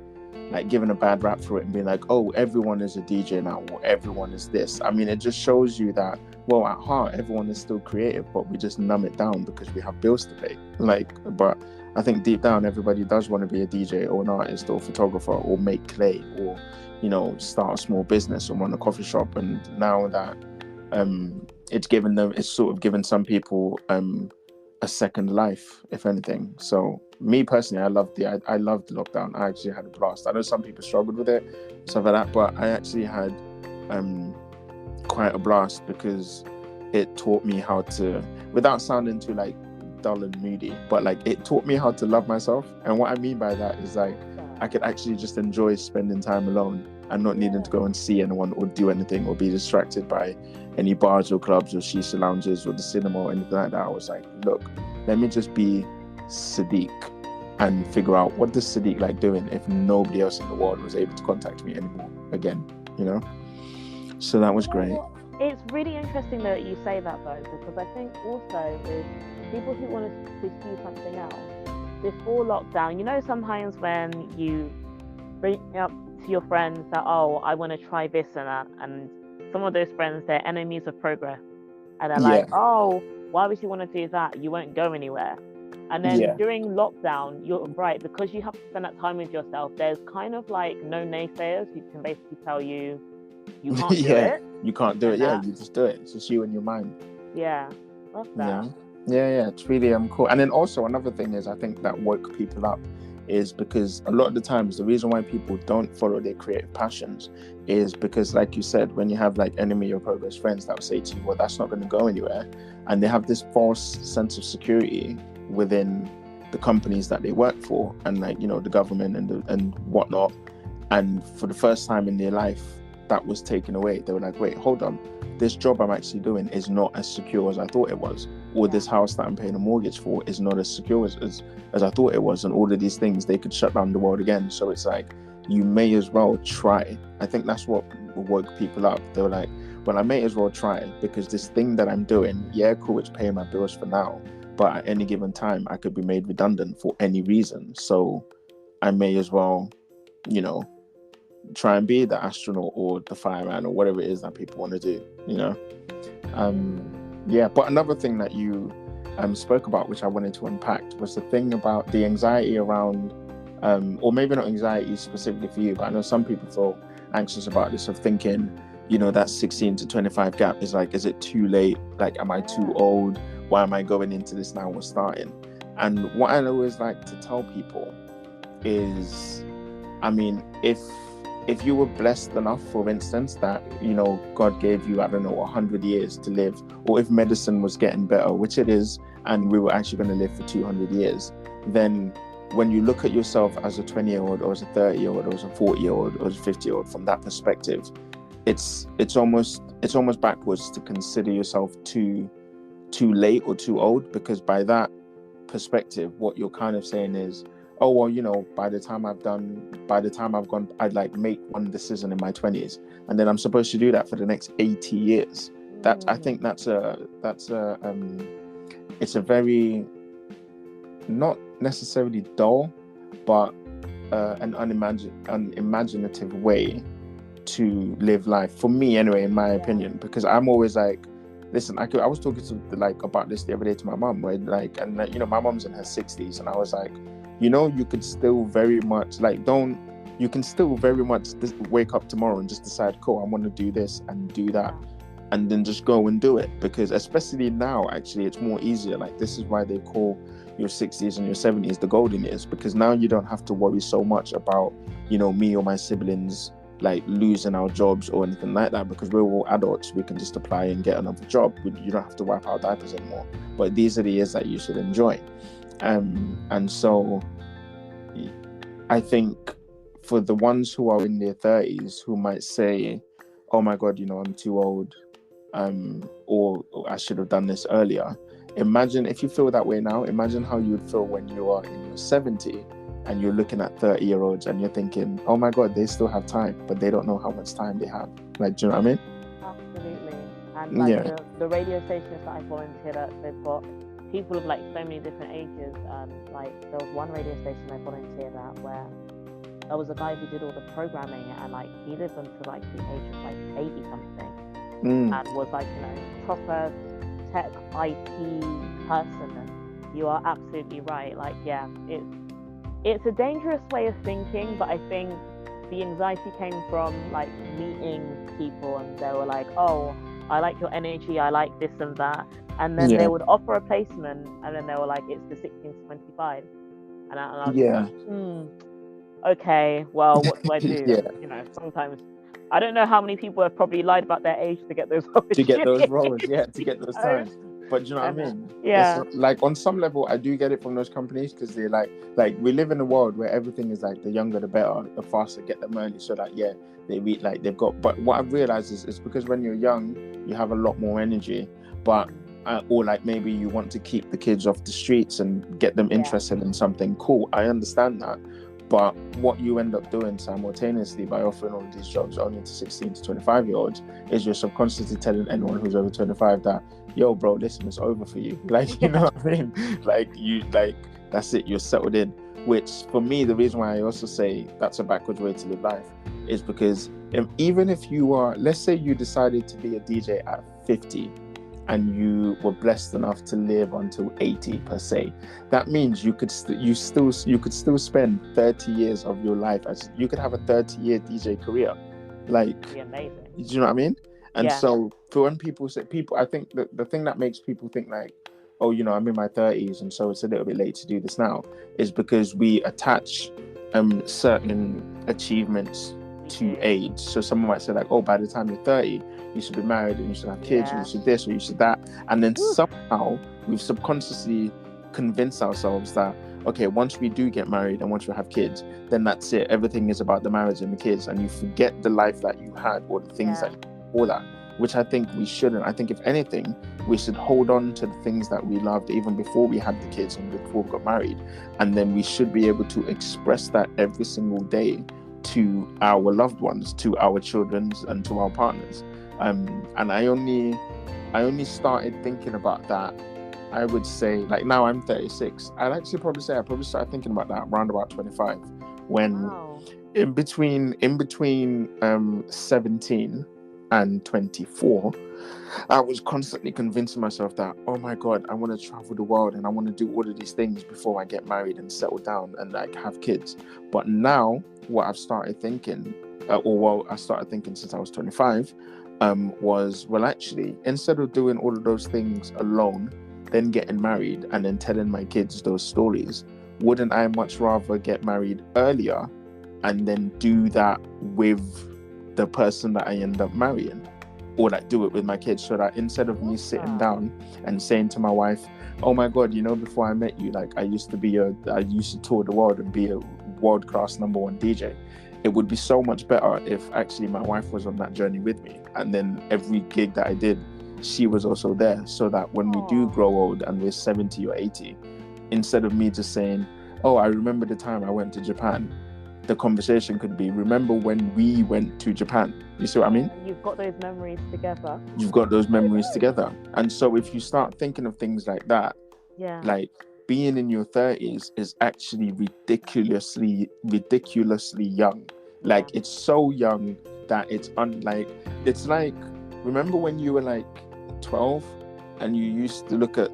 C: like given a bad rap for it and being like, oh, everyone is a DJ now, or everyone is this. I mean, it just shows you that, well, at heart, everyone is still creative, but we just numb it down because we have bills to pay. Like, but I think deep down, everybody does want to be a DJ or an artist or photographer or make clay or, you know, start a small business or run a coffee shop. And now that it's sort of given some people a second life, if anything. So me personally, I loved the lockdown. I actually had a blast. I know some people struggled with it, stuff like that, but I actually had quite a blast because it taught me how to, without sounding too like dull and moody, but like it taught me how to love myself. And what I mean by that is like I could actually just enjoy spending time alone and not needing to go and see anyone or do anything or be distracted by any bars or clubs or shisha lounges or the cinema or anything like that. I was like, look, let me just be Sadiq and figure out what does Sadiq like doing if nobody else in the world was able to contact me anymore again, you know? So that was great.
D: It's really interesting that you say that though, because I think also with people who want to pursue something else, before lockdown, you know, sometimes when you bring up to your friends that, oh, I want to try this and that, and some of those friends, they're enemies of progress, and they're like, oh, why would you want to do that? You won't go anywhere. And then during lockdown, you're right, because you have to spend that time with yourself, there's kind of like no naysayers who can basically tell you you can't do it.
C: You can't do it. Yeah, you just do it. It's just you and your mind.
D: Yeah, love that.
C: Yeah, it's really cool. And then also another thing is, I think that woke people up is because a lot of the times the reason why people don't follow their creative passions is because, like you said, when you have like enemy or progress friends that will say to you, well, that's not going to go anywhere, and they have this false sense of security within the companies that they work for, and like, you know, the government and whatnot, and for the first time in their life that was taken away. They were like, wait, hold on, this job I'm actually doing is not as secure as I thought it was, or this house that I'm paying a mortgage for is not as secure as I thought it was, and all of these things, they could shut down the world again. So it's like, you may as well try. I think that's what woke people up. They were like, well, I may as well try, because this thing that I'm doing, yeah, cool, it's paying my bills for now, but at any given time I could be made redundant for any reason. So I may as well, you know, try and be the astronaut or the fireman or whatever it is that people want to do, you know. But another thing that you spoke about, which I wanted to unpack, was the thing about the anxiety around, or maybe not anxiety specifically for you, but I know some people feel anxious about this, of thinking, you know, that 16 to 25 gap is like, is it too late? Like, am I too old? Why am I going into this now or starting? And what I always like to tell people is, I mean, if you were blessed enough, for instance, that, you know, God gave you, I don't know, 100 years to live, or if medicine was getting better, which it is, and we were actually going to live for 200 years, then when you look at yourself as a 20-year-old or as a 30-year-old or as a 40-year-old or as a 50-year-old, from that perspective, it's almost backwards to consider yourself too late or too old, because by that perspective, what you're kind of saying is, oh, well, you know, by the time I've gone, I'd like make one decision in my 20s, and then I'm supposed to do that for the next 80 years. That, I think it's a very, not necessarily dull, but an unimaginative way to live life, for me anyway, in my opinion, because I'm always like, listen, I was talking to like about this the other day to my mom, where like, and you know, my mom's in her 60s, and I was like, you know, you could still very much wake up tomorrow and just decide, cool, I want to do this and do that, and then just go and do it. Because especially now, actually, it's more easier. Like, this is why they call your 60s and your 70s the golden years, because now you don't have to worry so much about, you know, me or my siblings like losing our jobs or anything like that, because we're all adults. We can just apply and get another job. You don't have to wipe our diapers anymore. But these are the years that you should enjoy. And so I think for the ones who are in their 30s who might say, oh my God, I'm too old, or I should have done this earlier. Imagine if you feel that way now, imagine how you would feel when you are in your 70 and you're looking at 30-year-olds and you're thinking, oh my God, they still have time, but they don't know how much time they have. Like, do you know what I mean?
D: Absolutely. And like
C: Yeah.
D: the radio stations that I volunteered at, they've got people of like so many different ages. Like there was one radio station I volunteered at where there was a guy who did all the programming, and like he lived until like the age of like 80 something, and was like proper tech IT person. And you are absolutely right. Like it's a dangerous way of thinking, but I think the anxiety came from like meeting people, and they were like, oh, I like your energy, I like this and that, and then they would offer a placement, and then they were like, it's the 16 to 25, and I was like, okay, well, what do I do? Sometimes I don't know how many people have probably lied about their age to get those opportunities.
C: To get those roles, to get those times. But do you know what I mean?
D: Yeah.
C: It's like on some level, I do get it from those companies, because they're like we live in a world where everything is like the younger the better, the faster, get them early, so that they read like they've got. But what I've realized is it's because when you're young, you have a lot more energy, but or like maybe you want to keep the kids off the streets and get them interested in something cool. I understand that. But what you end up doing simultaneously by offering all of these jobs only to 16 to 25-year-olds is you're subconsciously telling anyone who's over 25 that, yo, bro, listen, it's over for you. Like, you know what I mean? That's it, you're settled in. Which, for me, the reason why I also say that's a backwards way to live life is because even if you are, let's say you decided to be a DJ at 50, and you were blessed enough to live until 80 per se, that means you could still spend 30 years of your life you could have a 30-year DJ career. Like,
D: amazing.
C: Do you know what I mean? And so for when people say, I think that the thing that makes people think like, oh, I'm in my 30s and so it's a little bit late to do this now, is because we attach certain achievements to age. So someone might say like, oh, by the time you're 30, you should be married and you should have kids, and you should this or you should that. And then somehow we've subconsciously convinced ourselves that, okay, once we do get married and once we have kids, then that's it. Everything is about the marriage and the kids, and you forget the life that you had or the things that you did before that, which I think we shouldn't. I think if anything, we should hold on to the things that we loved even before we had the kids and before we got married. And then we should be able to express that every single day to our loved ones, to our children, and to our partners. And I only started thinking about that, I would say, like now I'm 36. I'd actually probably say I probably started thinking about that around about 25, when in between 17 and 24, I was constantly convincing myself that, oh my God, I want to travel the world and I want to do all of these things before I get married and settle down and like have kids. But now what I've started thinking, I started thinking since I was 25, was, well, actually, instead of doing all of those things alone, then getting married and then telling my kids those stories, wouldn't I much rather get married earlier and then do that with the person that I end up marrying, or like do it with my kids, so that instead of me sitting down and saying to my wife, oh my God, before I met you, like I used to tour the world and be a world-class #1 DJ. It would be so much better if actually my wife was on that journey with me, and then every gig that I did, she was also there, so that when we do grow old and we're 70 or 80, instead of me just saying, oh, I remember the time I went to Japan, the conversation could be, remember when we went to Japan? You see what I mean?
D: You've got those memories together.
C: You've got those memories together. And so if you start thinking of things like that, like being in your 30s is actually ridiculously young. Like it's so young that it's like, remember when you were like 12 and you used to look at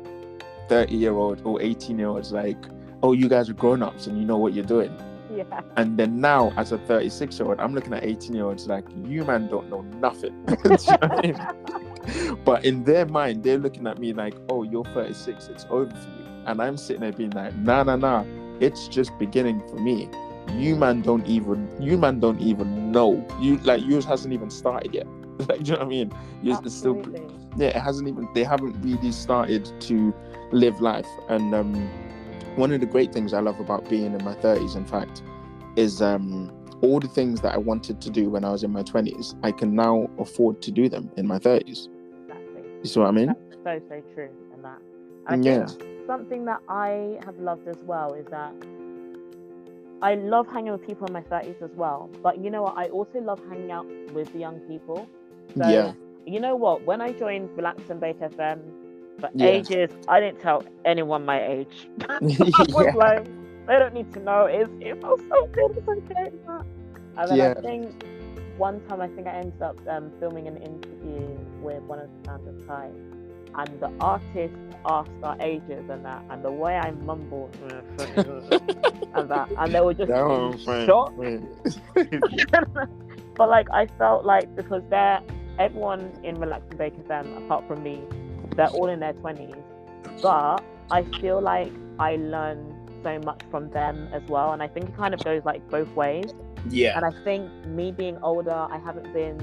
C: 30-year-old or 18-year-olds like, oh, you guys are grown-ups and you know what you're doing.
D: Yeah.
C: And then now, as a 36-year-old, I'm looking at 18-year-olds like, you man don't know nothing. Do you know what I mean? But in their mind, they're looking at me like, oh, you're 36, it's over for you. And I'm sitting there being like, nah, it's just beginning for me. You man don't even know. Yours hasn't even started yet. Like, do you know what I mean? It's still, they haven't really started to live life. And one of the great things I love about being in my 30s, in fact, is all the things that I wanted to do when I was in my 20s, I can now afford to do them in my 30s.
D: Exactly.
C: You see what I mean?
D: That's so true. And that. And I
C: Yeah.
D: think something that I have loved as well is that I love hanging with people in my 30s as well. But you know what? I also love hanging out with the young people. So,
C: Yeah.
D: you know what? When I joined Relax and Bake FM, for
C: Yeah.
D: ages, I didn't tell anyone my age. I was
C: Yeah.
D: like, they don't need to know. It felt so good. It's okay. And then
C: Yeah.
D: I think one time, I ended up filming an interview with one of the founders, Kai, and the artist asked our ages and that, and the way I mumbled and that, and they were just in shock. But like, I felt like, because everyone in Relax and Bake FM, apart from me, they're all in their 20s, but I feel like I learned so much from them as well, and I think it kind of goes like both ways.
C: Yeah.
D: And I think me being older, I haven't been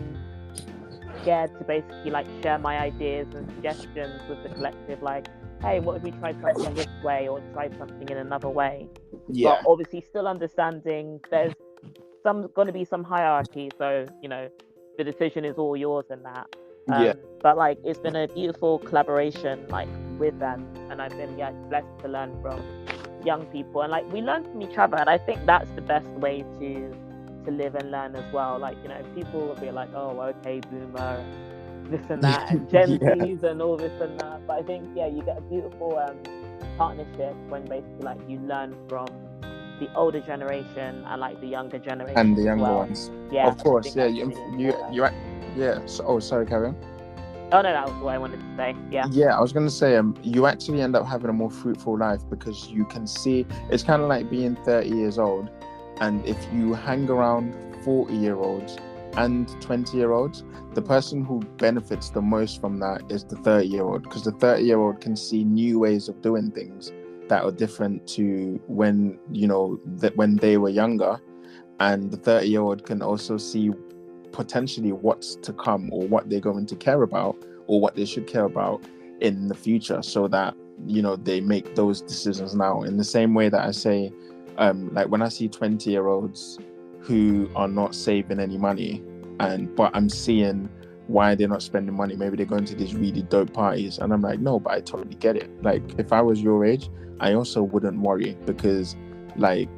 D: scared to basically like share my ideas and suggestions with the collective, like, hey, what if we tried something this way or tried something in another way?
C: Yeah.
D: But obviously still understanding there's going to be some hierarchy, so you know, the decision is all yours and that.
C: Yeah.
D: But like, it's been a beautiful collaboration like with them, and I've been blessed to learn from young people, and like we learn from each other, and I think that's the best way to live and learn as well. Like, you know, people will be like, oh, okay, boomer, this and that, and Gen Zs and all this and that. But I think, you get a beautiful partnership when basically like you learn from the older generation and like the younger generation
C: And the
D: as
C: younger
D: well.
C: ones.
D: Yeah,
C: Of course. Yeah. So, sorry, Karen.
D: Oh no, that was what I wanted to say. Yeah.
C: Yeah, I was going to say, you actually end up having a more fruitful life, because you can see, it's kind of like being 30 years old. And if you hang around 40-year-olds and 20-year-olds, the person who benefits the most from that is the 30-year-old, because the 30-year-old can see new ways of doing things that are different to when, when they were younger. And the 30-year-old can also see potentially what's to come, or what they're going to care about, or what they should care about in the future, so that, they make those decisions now. In the same way that I say, like when I see 20-year-olds who are not saving any money, but I'm seeing why they're not spending money. Maybe they're going to these really dope parties, and I'm like, no, but I totally get it. Like, if I was your age, I also wouldn't worry, because like,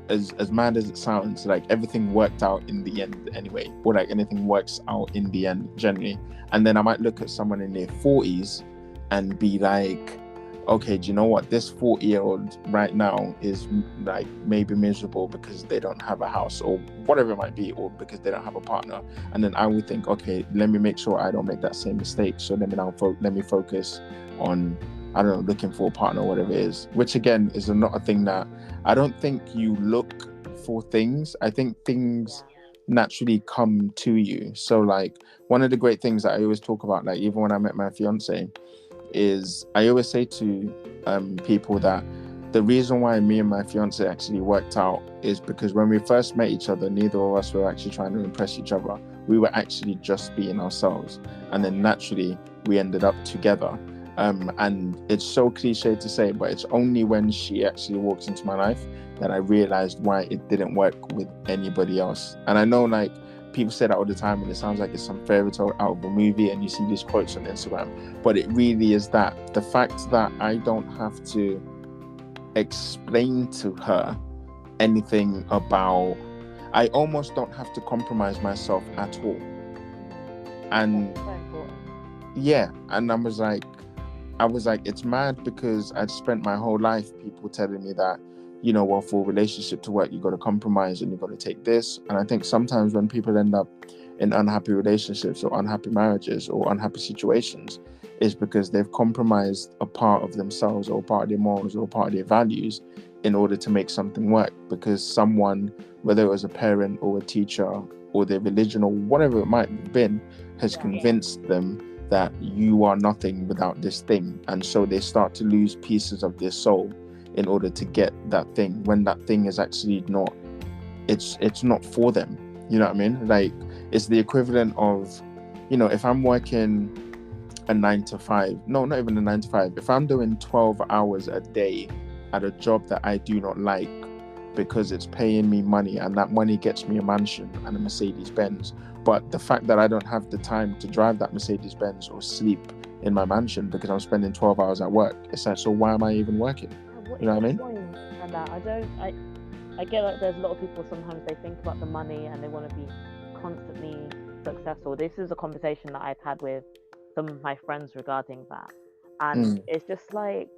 C: as mad as it sounds, like everything worked out in the end anyway, or like anything works out in the end generally. And then I might look at someone in their 40s and be like, okay, do you know what? This 40-year-old right now is like maybe miserable because they don't have a house, or whatever it might be, or because they don't have a partner. And then I would think, okay, let me make sure I don't make that same mistake. So let me focus on, I don't know, looking for a partner, or whatever it is. Which again is not a thing that I don't think you look for things. I think things naturally come to you. So like, one of the great things that I always talk about, like even when I met my fiance, is I always say to people that the reason why me and my fiance actually worked out is because when we first met each other, neither of us were actually trying to impress each other. We were actually just being ourselves, and then naturally we ended up together. And it's so cliche to say, but it's only when she actually walks into my life that I realized why it didn't work with anybody else. And I know like people say that all the time, and it sounds like it's some fairy tale out of a movie, and you see these quotes on Instagram, but it really is that. The fact that I don't have to explain to her anything about, I almost don't have to compromise myself at all. And yeah, and I was like, it's mad, because I'd spent my whole life people telling me that, well, for a relationship to work, you got to compromise and you got to take this. And I think sometimes when people end up in unhappy relationships or unhappy marriages or unhappy situations, is because they've compromised a part of themselves or part of their morals or part of their values in order to make something work. Because someone, whether it was a parent or a teacher or their religion or whatever it might have been, has convinced them that you are nothing without this thing. And so they start to lose pieces of their soul in order to get that thing, when that thing is actually not, it's not for them. You know what I mean? Like, it's the equivalent of, if I'm working a 9 to 5, no, not even a 9 to 5, if I'm doing 12 hours a day at a job that I do not like, because it's paying me money, and that money gets me a mansion and a Mercedes Benz. But the fact that I don't have the time to drive that Mercedes Benz or sleep in my mansion because I'm spending 12 hours at work, it's like, so why am I even working? You know what I mean?
D: And that I get like there's a lot of people, sometimes they think about the money and they want to be constantly successful. This is a conversation that I've had with some of my friends regarding that. And it's just like,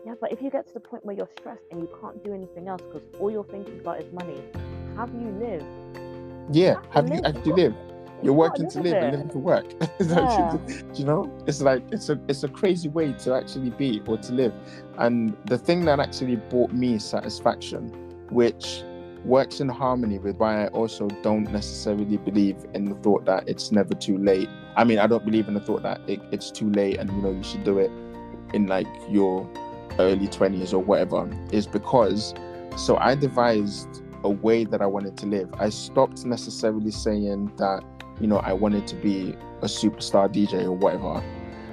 D: yeah, but if you get to the point where you're stressed and you can't do anything else because all you're thinking about is money, have you lived?
C: Yeah, have you actually lived? You're working to live and living to work.
D: Yeah.
C: You know, it's like it's a crazy way to actually be or to live. And the thing that actually brought me satisfaction, which works in harmony with why I also don't necessarily believe in the thought that it's never too late. I mean, I don't believe in the thought that it's too late and, you know, you should do it in like your early 20s or whatever, is because, so I devised a way that I wanted to live. I stopped necessarily saying that, you know, I wanted to be a superstar DJ or whatever.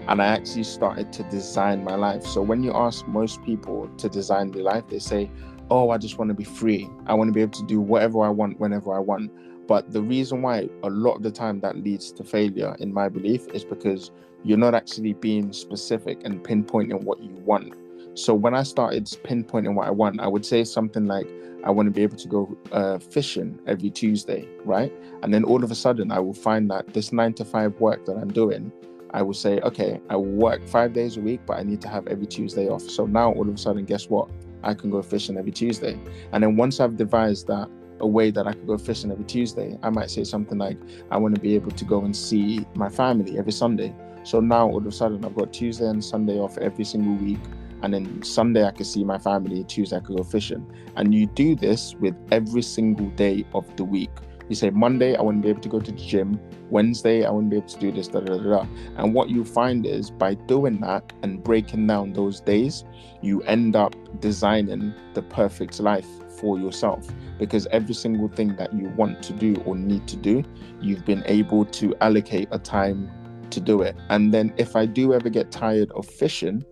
C: And I actually started to design my life. So when you ask most people to design their life, they say, oh, I just want to be free. I want to be able to do whatever I want, whenever I want. But the reason why a lot of the time that leads to failure, in my belief, is because you're not actually being specific and pinpointing what you want. So when I started pinpointing what I want, I would say something like, I want to be able to go fishing every Tuesday, right? And then all of a sudden, I will find that this 9-to-5 work that I'm doing, I will say, okay, I will work 5 days a week, but I need to have every Tuesday off. So now all of a sudden, guess what? I can go fishing every Tuesday. And then once I've devised that, a way that I could go fishing every Tuesday, I might say something like, I want to be able to go and see my family every Sunday. So now all of a sudden, I've got Tuesday and Sunday off every single week. And then Sunday I could see my family, Tuesday I could go fishing. And you do this with every single day of the week. You say, Monday, I want to be able to go to the gym. Wednesday, I want to be able to do this, da, da, da, da. And what you find is, by doing that and breaking down those days, you end up designing the perfect life for yourself. Because every single thing that you want to do or need to do, you've been able to allocate a time to do it. And then if I do ever get tired of fishing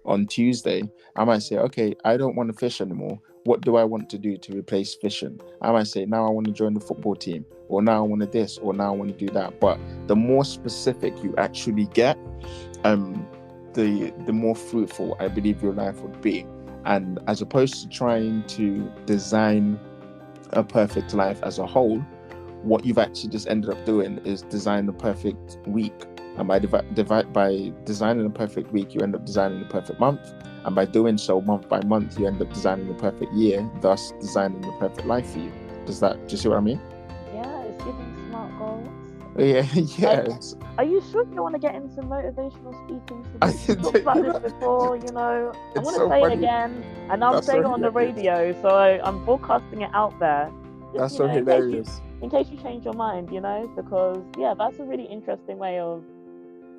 C: on Tuesday, I might say, okay, I don't want to fish anymore. What do I want to do to replace fishing? I might say, now I want to join the football team, or now I want to this, or now I want to do that. But the more specific you actually get, the more fruitful I believe your life would be. And as opposed to trying to design a perfect life as a whole, what you've actually just ended up doing is design the perfect week. And by designing a perfect week, you end up designing the perfect month. And by doing so month by month, you end up designing the perfect year, thus designing the perfect life for you. Do you see what I mean?
D: Yeah, it's giving smart goals.
C: Yeah.
D: Are you sure you want to get into motivational speaking? We talked about this before, you know. I'm going to say it again, and now I'm saying it on the radio, so I'm broadcasting it out there.
C: That's so hilarious.
D: In case you change your mind, you know, because, yeah, that's a really interesting way of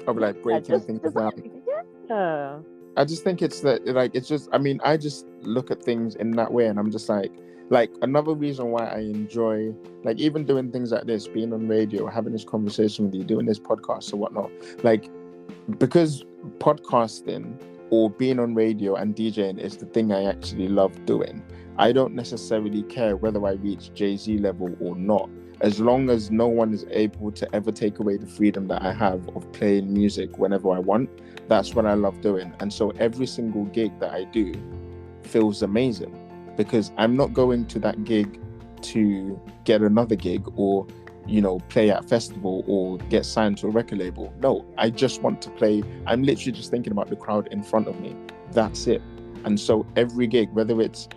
C: like breaking things down.
D: Yeah.
C: I just think it's that, like, it's just, I mean, I just look at things in that way, and I'm just like another reason why I enjoy, like, even doing things like this, being on radio, having this conversation with you, doing this podcast or whatnot, like, because podcasting or being on radio and DJing is the thing I actually love doing. I don't necessarily care whether I reach Jay-Z level or not. As long as no one is able to ever take away the freedom that I have of playing music whenever I want, that's what I love doing. And so every single gig that I do feels amazing, because I'm not going to that gig to get another gig or, you know, play at a festival or get signed to a record label. No, I just want to play. I'm literally just thinking about the crowd in front of me. That's it. And so every gig, whether it's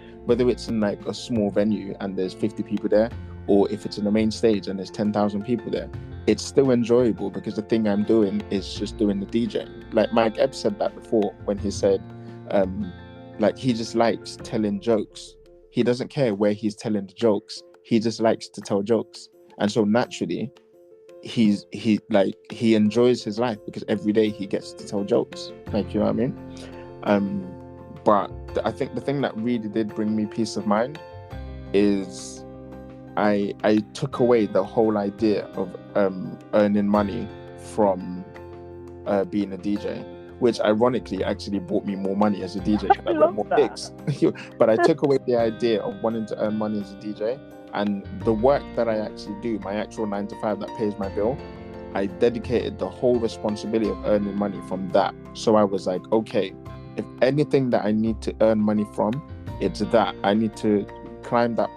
C: in like a small venue and there's 50 people there, or if it's in the main stage and there's 10,000 people there, it's still enjoyable, because the thing I'm doing is just doing the DJ. Like Mike Epps said that before, when he said, like, he just likes telling jokes. He doesn't care where he's telling the jokes. He just likes to tell jokes. And so naturally, he enjoys his life, because every day he gets to tell jokes. Like, you know what I mean? But I think the thing that really did bring me peace of mind is I took away the whole idea of earning money from being a DJ. which ironically actually brought me more money as a DJ because I got
D: love
C: more
D: that.
C: gigs. But I took away the idea of wanting to earn money as a DJ, and the work that I actually do, my actual 9 to 5 that pays my bill, I dedicated the whole responsibility of earning money from that. So I was like, okay, if anything that I need to earn money from, it's that I need to climb that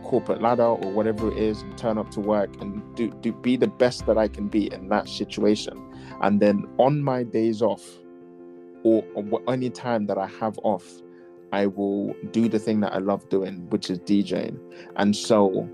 C: corporate ladder or whatever it is, and turn up to work and do be the best that I can be in that situation. And then on my days off, or any time that I have off, I will do the thing that I love doing, which is DJing. And so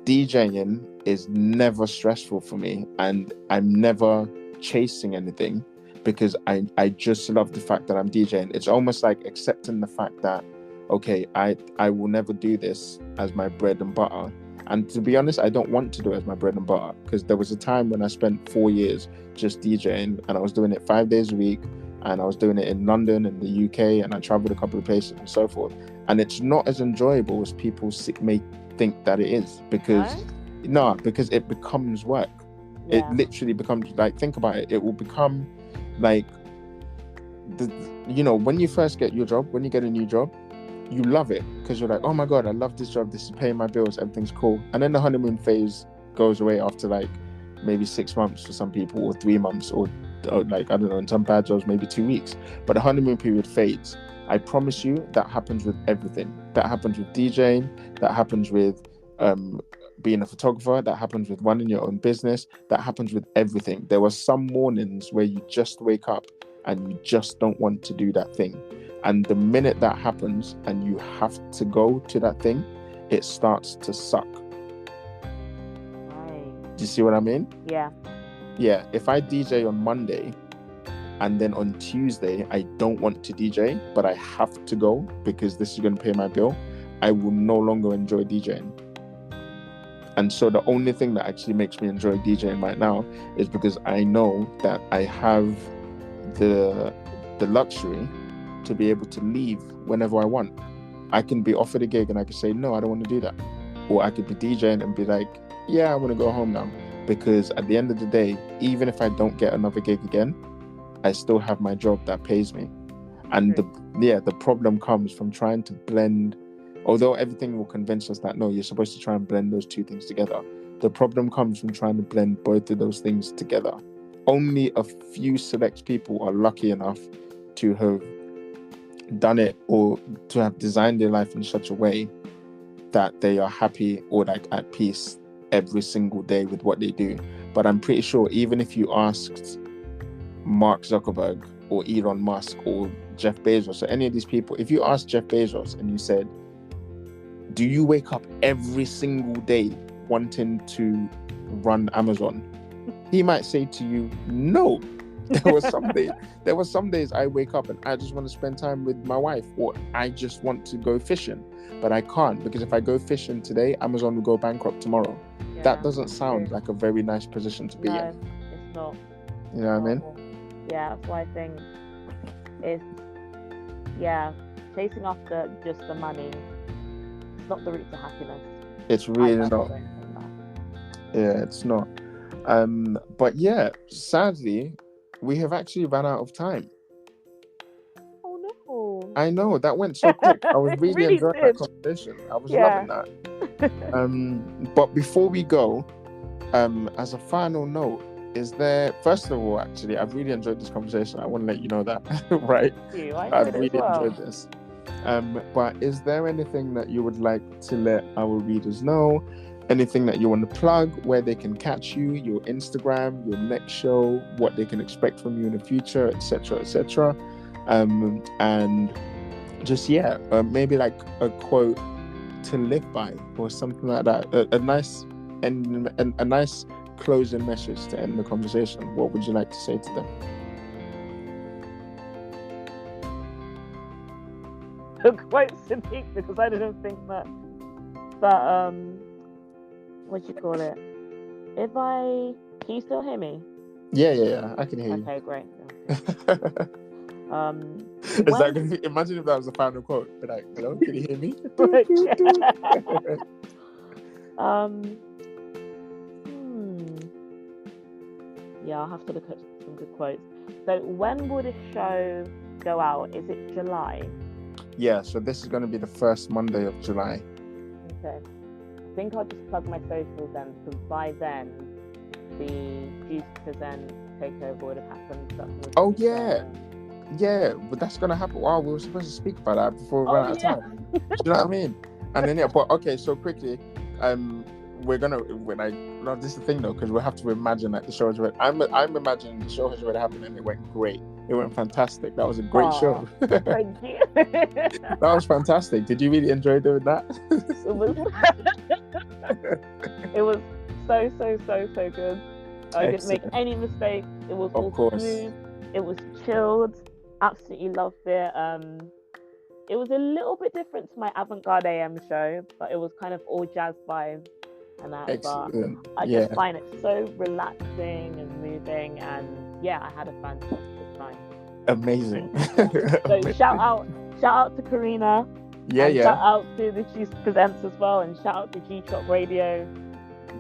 C: DJing is never stressful for me, and I'm never chasing anything because I just love the fact that I'm DJing. It's almost like accepting the fact that, okay, I will never do this as my bread and butter. And to be honest, I don't want to do it as my bread and butter, because there was a time when I spent 4 years just DJing, and I was doing it 5 days a week, and I was doing it in London and the UK, and I traveled a couple of places and so forth. And it's not as enjoyable as people may think that it is, because because it becomes work.
D: Yeah.
C: It literally becomes, like, think about it. It will become like, when you first get your job, when you get a new job, you love it because you're like, oh my God, I love this job. This is paying my bills. Everything's cool. And then the honeymoon phase goes away after like maybe 6 months for some people, or 3 months, or like, I don't know, in some bad jobs, maybe 2 weeks. But the honeymoon period fades. I promise you that happens with everything. That happens with DJing. That happens with being a photographer. That happens with running your own business. That happens with everything. There were some mornings where you just wake up and you just don't want to do that thing. And the minute that happens and you have to go to that thing, it starts to suck.
D: Right.
C: Do you see what I mean?
D: Yeah.
C: Yeah. If I DJ on Monday and then on Tuesday I don't want to DJ, but I have to go because this is going to pay my bill, I will no longer enjoy DJing. And so the only thing that actually makes me enjoy DJing right now is because I know that I have the luxury to be able to leave whenever I want. I can be offered a gig and I can say, no, I don't want to do that. Or I could be DJing and be like, yeah, I want to go home now. Because at the end of the day, even if I don't get another gig again, I still have my job that pays me. And the problem comes from trying to blend, although everything will convince us that, no, you're supposed to try and blend those two things together. The problem comes from trying to blend both of those things together. Only a few select people are lucky enough to have done it, or to have designed their life in such a way that they are happy or like at peace every single day with what they do. But I'm pretty sure even if you asked Mark Zuckerberg or Elon Musk or Jeff Bezos or any of these people, if you asked Jeff Bezos and you said, do you wake up every single day wanting to run Amazon? He might say to you, no. There were some days I wake up and I just want to spend time with my wife, or I just want to go fishing, but I can't, because if I go fishing today, Amazon will go bankrupt tomorrow. Yeah, that doesn't sound like a very nice position to be in.
D: It's not.
C: You know what I mean?
D: Yeah, that's why I think it's, chasing after just the money, it's not the route to happiness.
C: It's really not. Yeah, it's not. But yeah, sadly, we have actually run out of time.
D: Oh no!
C: I know, that went so quick. I was really enjoying that conversation. I was loving that. But before we go, as a final note, is there, first of all, actually, I've really enjoyed this conversation. I want to let you know that, right? I've really enjoyed this. But is there anything that you would like to let our readers know? Anything that you want to plug, where they can catch you, your Instagram, your next show, what they can expect from you in the future, etc., etc. And just, maybe like a quote to live by or something like that. A nice closing message to end the conversation. What would you like to say to them?
D: A quote, Sadiq, because I didn't think that what do you call it? Can you still hear me?
C: Yeah, I can hear you.
D: Okay, great.
C: Is that gonna be, imagine if that was the final quote, but like, hello, can you hear me?
D: Yeah, I'll have to look at some good quotes. So when will the show go out? Is it July?
C: Yeah, so this is going to be the first Monday of July.
D: Okay. I think I'll just plug my socials then, because by then the Juice Present takeover would have happened. So
C: Oh, yeah. Yeah, but that's going to happen. Wow, we were supposed to speak about that before we ran out of time. Do you know what I mean? And then, yeah, but okay, so quickly, we're going to, no, this is the thing though, because we have to imagine that the show has already, I'm imagining the show has already happened and it went great. It went fantastic. That was a great show.
D: Thank you.
C: That was fantastic. Did you really enjoy doing that?
D: It was, it was so good. I didn't make any mistakes. It was all smooth. It was chilled. Absolutely loved it. It was a little bit different to my avant-garde AM show, but it was kind of all jazz vibes and that.
C: Excellent.
D: But I just find it so relaxing and moving, and yeah, I had a fantastic time.
C: Amazing.
D: So shout out to Karina.
C: Yeah.
D: Shout out to the Juice Presents as well, and shout out to G-Top Radio.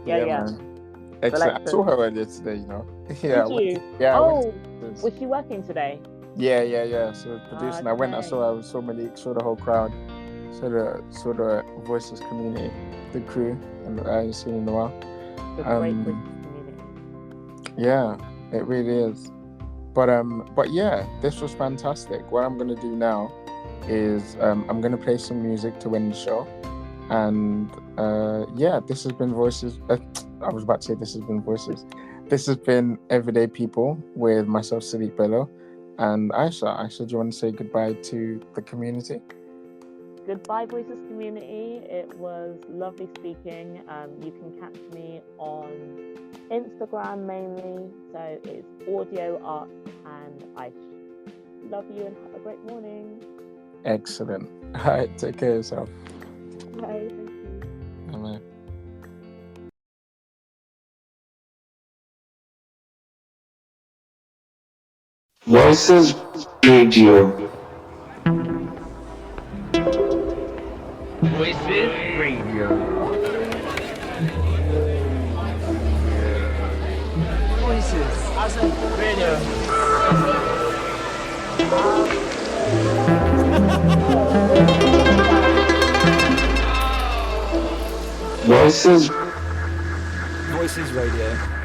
D: Yeah.
C: Man. Excellent. I saw her earlier today, you know. Yeah.
D: Did you?
C: Yeah.
D: Was she working today?
C: Yeah. So producing.
D: Okay.
C: I went. I saw Malik, saw the whole crowd, saw the Voices community, the crew, and I haven't seen in a while.
D: The great Voices community.
C: Yeah, it really is. But yeah, this was fantastic. What I'm gonna do now is I'm gonna play some music to end the show, and yeah, this has been Voices. I was about to say this has been Voices. This has been Everyday People with myself, Sadiq Bello, and Aisha. Aisha, do you want to say goodbye to the community?
D: Goodbye, Voices community. It was lovely speaking. You can catch me on Instagram mainly. So it's Audio Art and Aish. Love you and have a great morning.
C: Excellent. All right, take care of yourself.
D: Bye. Thank you.
C: Bye.
A: Voices Radio.
B: Voices Radio. Voices Radio.
A: Voices
B: Voices Radio.